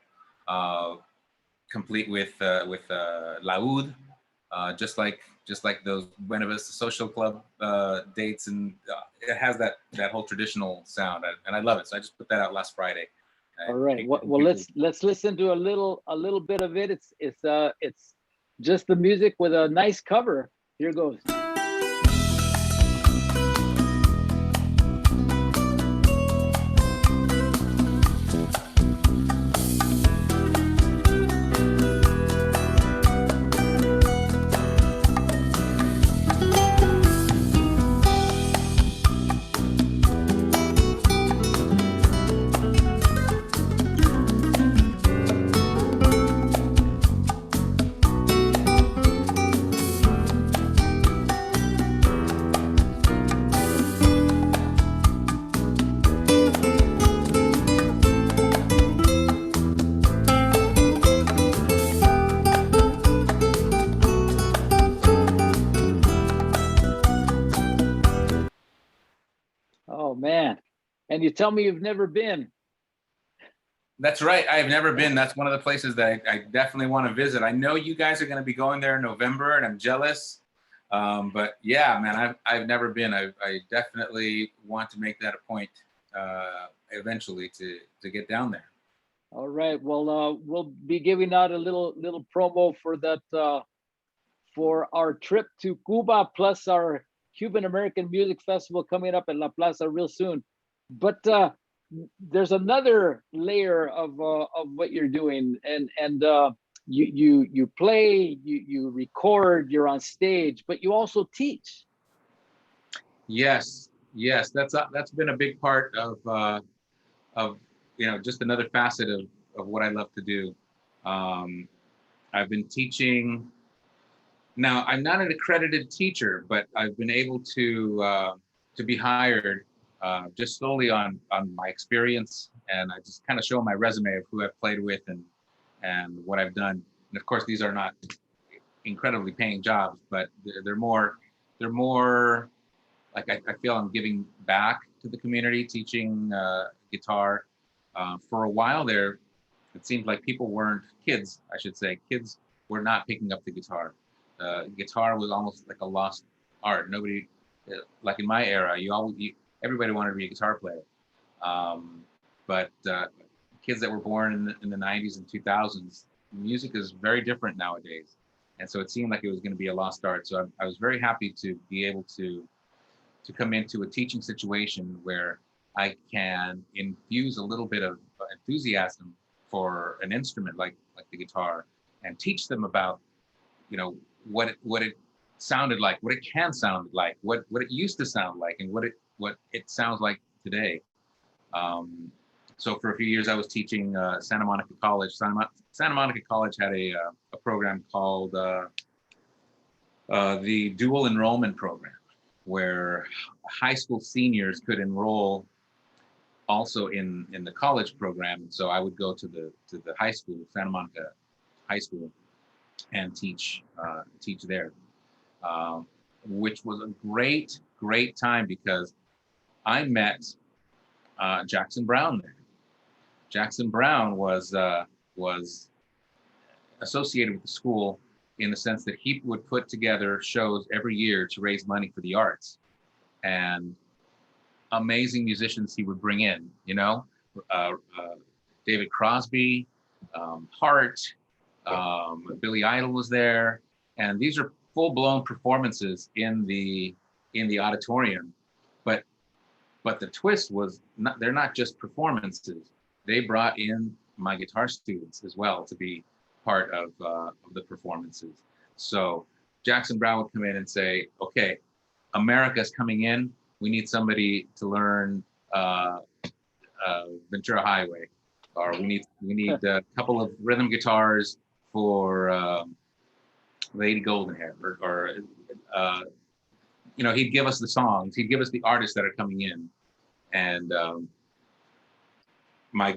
complete with laúd, just like those Buena Vista Social Club dates, and it has that whole traditional sound, and I love it. So I just put that out last Friday. All right. Well, let's listen to a little bit of it. It's just the music with a nice cover. Here goes. Oh man. And you tell me you've never been. That's right. I've never been. That's one of the places that I definitely want to visit. I know you guys are going to be going there in November, and I'm jealous. But yeah, man, I've never been. I definitely want to make that a point eventually to get down there. All right. Well, we'll be giving out a little promo for that for our trip to Cuba, plus our Cuban American Music Festival coming up in La Plaza real soon. But there's another layer of what you're doing, and you play, you record, you're on stage, but you also teach. Yes, that's been a big part of just another facet of what I love to do. I've been teaching. Now, I'm not an accredited teacher, but I've been able to be hired just solely on my experience, and I just kind of show my resume of who I've played with and what I've done. And of course, these are not incredibly paying jobs, but they're more like I feel I'm giving back to the community, teaching guitar. For a while there, it seemed like kids were not picking up the guitar. Guitar was almost like a lost art. Nobody, like in my era, everybody wanted to be a guitar player. But kids that were born in the 90s and 2000s, music is very different nowadays. And so it seemed like it was going to be a lost art. So I was very happy to be able to come into a teaching situation where I can infuse a little bit of enthusiasm for an instrument like the guitar, and teach them about, you know, what it sounded like, what it can sound like, what it used to sound like, and what it sounds like today. So for a few years I was teaching Santa Monica College. Santa Monica College had a program called the dual enrollment program, where high school seniors could enroll also in the college program. And so I would go to the high school, Santa Monica High School, and teach there, which was a great time, because I met Jackson Brown there. Jackson Brown was associated with the school in the sense that he would put together shows every year to raise money for the arts, and amazing musicians he would bring in, you know, David Crosby, Hart, Billy Idol was there, and these are full-blown performances in the auditorium. But the twist was they're not just performances. They brought in my guitar students as well to be part of the performances. So Jackson Brown would come in and say, okay, America's coming in. We need somebody to learn Ventura Highway, or we need a couple of rhythm guitars for Lady Goldenhair, or you know, he'd give us the songs, he'd give us the artists that are coming in, and my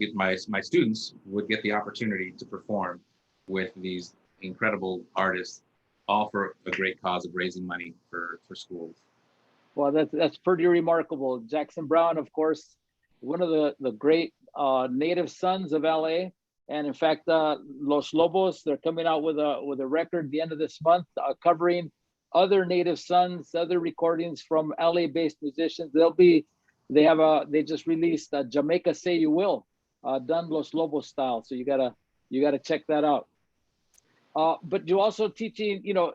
students would get the opportunity to perform with these incredible artists, all for a great cause of raising money for schools. Well, that's pretty remarkable. Jackson Brown, of course, one of the great native sons of LA. And in fact, Los Lobos, they're coming out with a record at the end of this month, covering other native sons, other recordings from LA-based musicians. They just released Jamaica Say You Will, done Los Lobos style. So you gotta check that out. But you're also teaching, you know,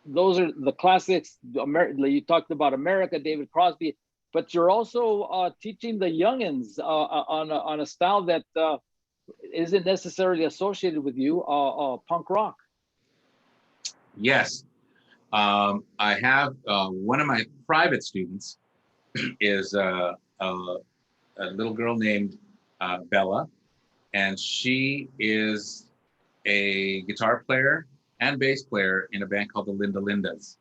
those are the classics. You talked about America, David Crosby, but you're also teaching the youngins on a style that isn't necessarily associated with you, punk rock. Yes, I have one of my private students is a little girl named Bella, and she is a guitar player and bass player in a band called the Linda Lindas.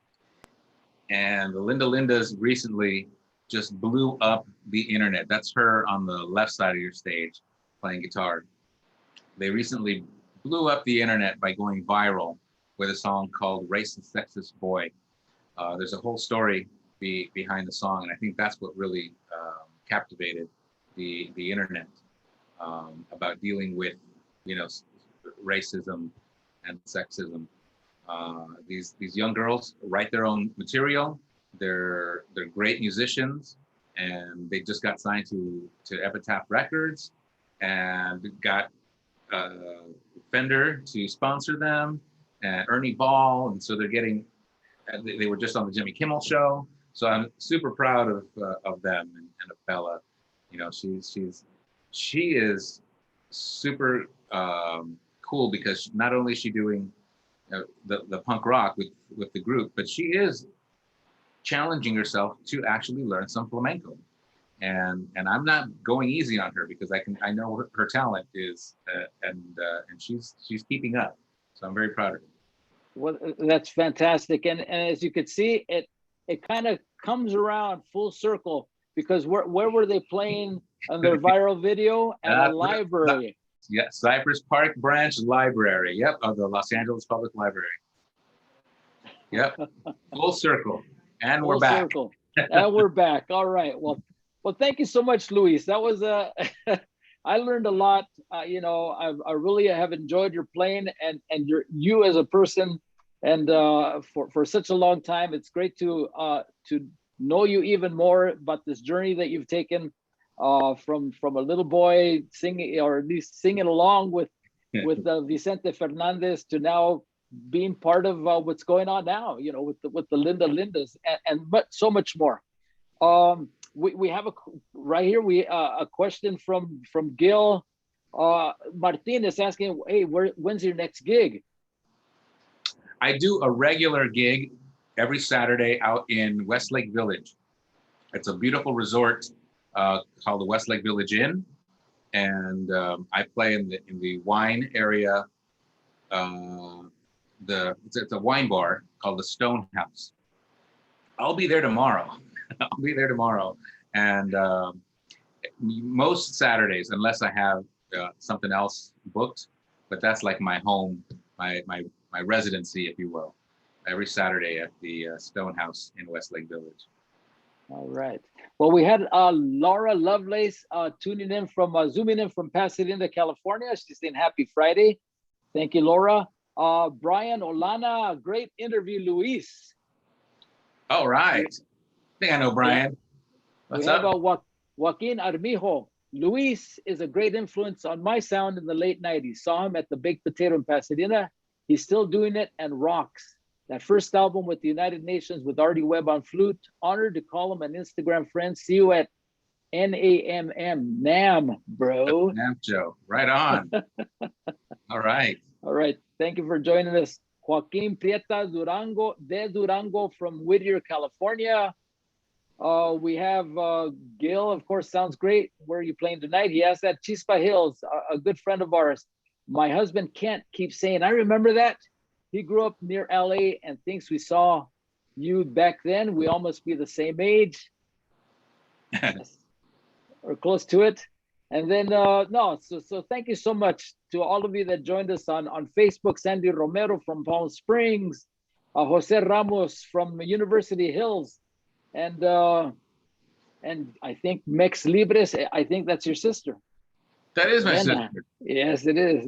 And the Linda Lindas recently just blew up the internet. That's her on the left side of your stage playing guitar. They recently blew up the internet by going viral with a song called Racist Sexist Boy. There's a whole story behind the song, and I think that's what really captivated the internet, about dealing with, you know, racism and sexism. These young girls write their own material. They're great musicians, and they just got signed to Epitaph Records, and got Fender to sponsor them, and Ernie Ball, and so they're getting. They were just on the Jimmy Kimmel show, so I'm super proud of them and of Bella. You know, she is super cool, because not only is she doing the punk rock with the group, but she is challenging herself to actually learn some flamenco, and I'm not going easy on her, because I know her talent is, and she's keeping up, so I'm very proud of her. Well, that's fantastic, and as you could see, it kind of comes around full circle, because where were they playing on their viral video? At a library. Yeah, Cypress Park Branch Library. Yep, of the Los Angeles Public Library. Yep, full circle, and we're back. Circle. And we're back. All right. Well, thank you so much, Luis. That was I learned a lot. You know, I really have enjoyed your playing, and you as a person, and for such a long time. It's great to know you even more about this journey that you've taken. from a little boy singing, or at least singing along with Vicente Fernandez, to now being part of what's going on now, you know, with the Lindas, and but so much more. We have right here, a question from Gil Martinez asking, hey, when's your next gig? I do a regular gig every Saturday out in Westlake Village. It's a beautiful resort called the Westlake Village Inn, and I play in the wine area. It's a wine bar called the Stone House. I'll be there tomorrow. I'll be there tomorrow, and most Saturdays, unless I have something else booked, but that's like my home, my residency, if you will. Every Saturday at the Stone House in Westlake Village. All right. Well, we had Laura Lovelace zooming in from Pasadena, California. She's saying happy Friday. Thank you, Laura. Brian Olana, great interview, Luis. All right. I think I know Brian. Yeah. We have Joaquin Armijo. Luis is a great influence on my sound in the late 90s. Saw him at the Baked Potato in Pasadena. He's still doing it and rocks. That first album with the United Nations with Artie Webb on flute. Honored to call him an Instagram friend. See you at NAMM, bro. NAMM Joe. Right on. All right. All right. Thank you for joining us. Joaquin Prieta Durango from Whittier, California. We have Gil, of course, sounds great. Where are you playing tonight? He asked that. Chispa Hills, a good friend of ours. My husband Kent keeps saying, I remember that. He grew up near LA and thinks we saw you back then. We all must be the same age or close to it. And then, so thank you so much to all of you that joined us on Facebook. Sandy Romero from Palm Springs, Jose Ramos from University Hills, and I think Mex Libres, I think that's your sister. That is my sister. Yes, it is.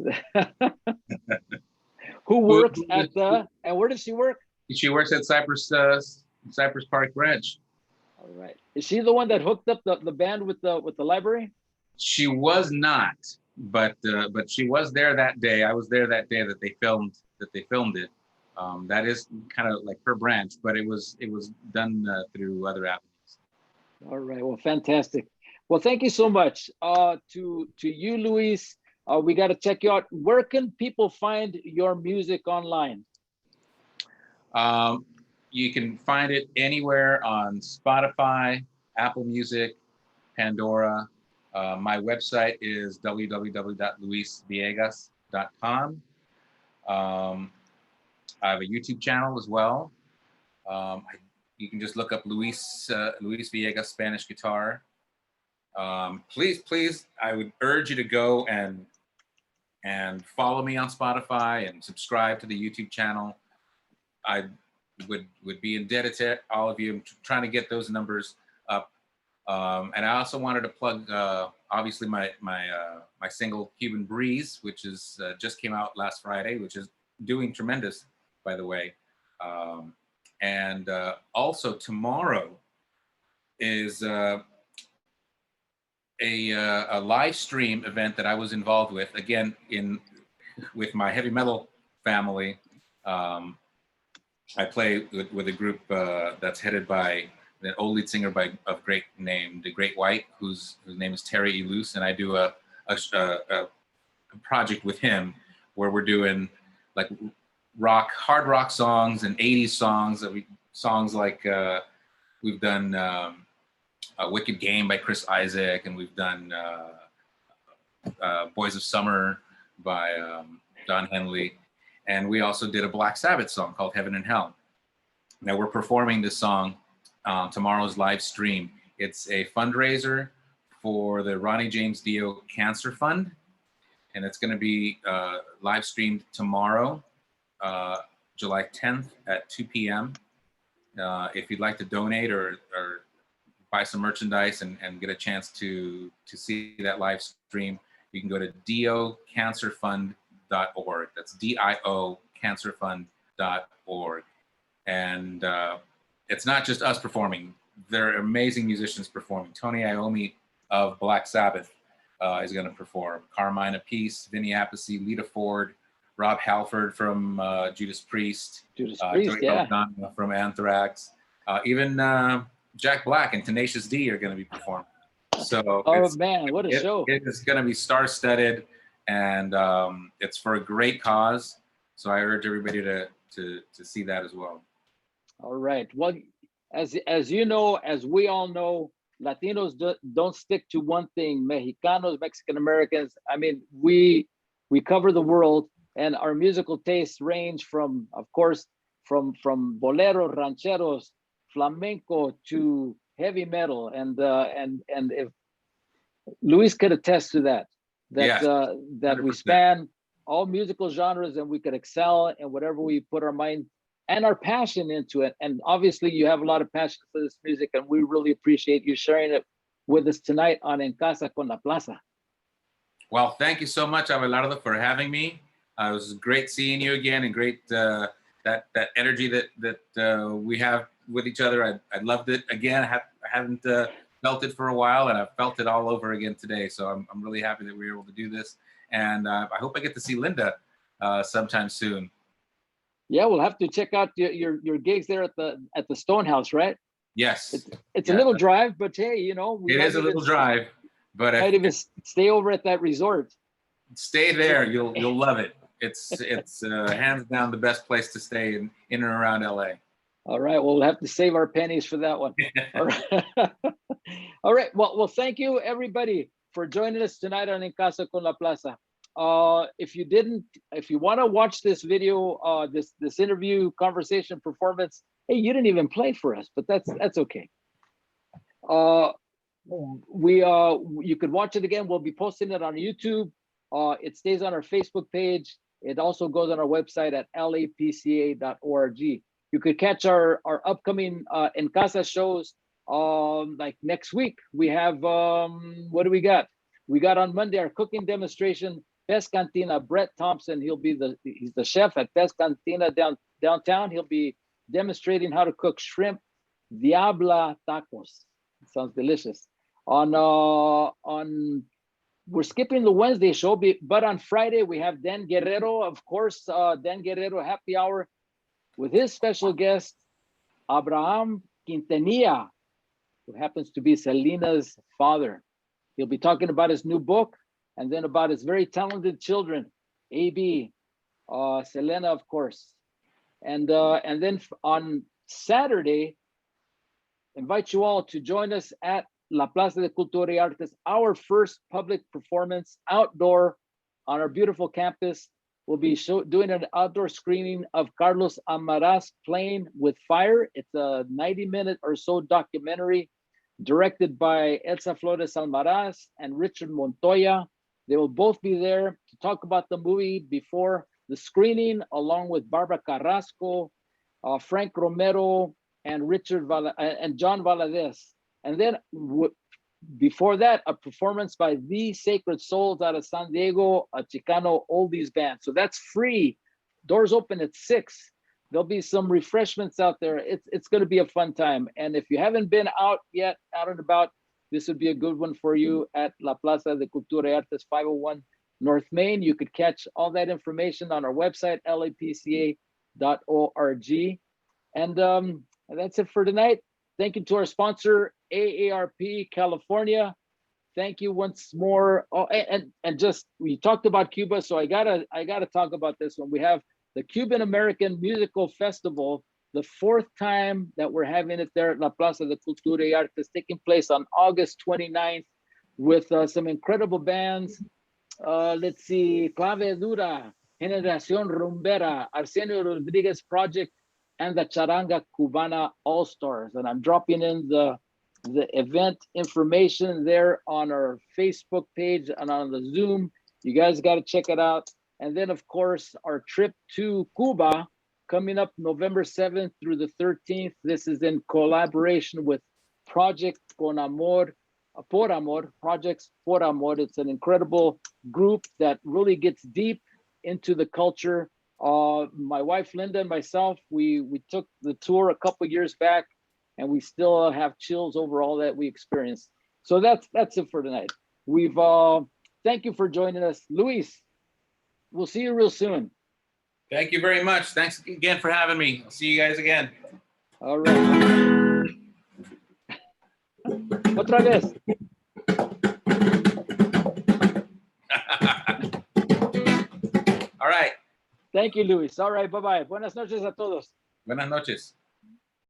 Who works and where does she work? She works at Cypress Park Ranch. All right. Is she the one that hooked up the band with the library? She was not, but she was there that day. I was there that day that they filmed it. That is kind of like her branch, but it was done through other avenues. All right. Well, fantastic. Well, thank you so much to you, Luis. We got to check you out. Where can people find your music online? You can find it anywhere on Spotify, Apple Music, Pandora. My website is www.luisvillegas.com. I have a YouTube channel as well. You can just look up Luis Villegas Spanish guitar. Please, I would urge you to go and follow me on Spotify and subscribe to the YouTube channel. I would be indebted to all of you. I'm trying to get those numbers up. And I also wanted to plug, obviously, my single Cuban Breeze, which is just came out last Friday, which is doing tremendous, by the way. And also tomorrow is a live stream event that I was involved with, again, with my Heavy Mellow family. I play with a group that's headed by the old lead singer of great name, The Great White, whose name is Terry Eluse, and I do a project with him where we're doing like hard rock songs and 80s songs songs like we've done A Wicked Game by Chris Isaac, and we've done Boys of Summer by Don Henley, and we also did a Black Sabbath song called Heaven and Hell. Now we're performing this song tomorrow's live stream. It's a fundraiser for the Ronnie James Dio Cancer Fund, and it's going to be live streamed tomorrow, July 10th at 2 p.m. If you'd like to donate or buy some merchandise and get a chance to see that live stream, you can go to diocancerfund.org. That's DIO cancerfund.org. And it's not just us performing. There are amazing musicians performing. Tony Iommi of Black Sabbath is going to perform. Carmine Appice, Vinny Appice, Lita Ford, Rob Halford from Judas Priest, Judas Joey Priest, yeah. Beltran from Anthrax, even Jack Black and Tenacious D are going to be performing. So Oh man, what a show! It is going to be star-studded, and it's for a great cause. So I urge everybody to see that as well. All right. Well, as you know, as we all know, Latinos don't stick to one thing. Mexicanos, Mexican Americans. I mean, we cover the world, and our musical tastes range from, of course, from bolero, rancheros, flamenco to heavy metal, and if Luis could attest to that, Yes, that we span all musical genres, and we could excel in whatever we put our mind and our passion into it. And obviously you have a lot of passion for this music, and we really appreciate you sharing it with us tonight on En Casa con La Plaza. Well, thank you so much, Abelardo, for having me. It was great seeing you again, and great that energy that we have with each other. I loved it again. I haven't felt it for a while, and I've felt it all over again today. So I'm really happy that we were able to do this, and I hope I get to see Linda sometime soon. Yeah, we'll have to check out your gigs there at the Stonehouse, right? Yes. It's a little drive, but hey, you know, it is a little drive, but might even stay over at that resort. Stay there, you'll love it. It's hands down the best place to stay in and around LA. All right, well, we'll have to save our pennies for that one. All right. All right. Well, thank you everybody for joining us tonight on En Casa con La Plaza. If you want to watch this video, this interview, conversation, performance, hey, you didn't even play for us, but that's okay. You could watch it again. We'll be posting it on YouTube. It stays on our Facebook page. It also goes on our website at lapca.org. You could catch our upcoming En Casa shows like next week. We have, what do we got? We got on Monday our cooking demonstration, Pez Cantina. Brett Thompson, he's the chef at Pez Cantina downtown. He'll be demonstrating how to cook shrimp Diabla tacos. It sounds delicious. We're skipping the Wednesday show, but on Friday we have Dan Guerrero, of course, Dan Guerrero happy hour with his special guest, Abraham Quintanilla, who happens to be Selena's father. He'll be talking about his new book, and then about his very talented children, AB, Selena, of course. And then on Saturday, invite you all to join us at La Plaza de Cultura y Artes, our first public performance outdoor on our beautiful campus. We'll be doing an outdoor screening of Carlos Almaraz Playing with Fire. It's a 90-minute or so documentary directed by Elsa Flores Almaraz and Richard Montoya. They will both be there to talk about the movie before the screening, along with Barbara Carrasco, Frank Romero, and and John Valadez. And then before that, a performance by The Sacred Souls out of San Diego, a Chicano oldies band. So that's free. Doors open at 6. There'll be some refreshments out there. It's going to be a fun time. And if you haven't been out yet, out and about, this would be a good one for you at La Plaza de Cultura y Artes, 501 North Main. You could catch all that information on our website, lapca.org. And that's it for tonight. Thank you to our sponsor, AARP California. Thank you once more. Oh, and just, we talked about Cuba, so I gotta talk about this one. We have the Cuban American Musical Festival, the 4th time that we're having it there at La Plaza de Cultura y Artes, taking place on August 29th with some incredible bands. Let's see, Clave Dura, Generación Rumbera, Arsenio Rodriguez Project, and the Charanga Cubana All-Stars. And I'm dropping in the event information there on our Facebook page and on the Zoom. You guys got to check it out. And then, of course, our trip to Cuba coming up November 7th through the 13th. This is in collaboration with Project Con Amor, Por Amor, Projects Por Amor. It's an incredible group that really gets deep into the culture. My wife Linda and myself, we took the tour a couple years back, and we still have chills over all that we experienced. So that's it for tonight. We've thank you for joining us, Luis. We'll see you real soon. Thank you very much. Thanks again for having me. I'll see you guys again. All right. Otra vez. All right. Thank you, Luis. All right. Bye-bye. Buenas noches a todos. Buenas noches.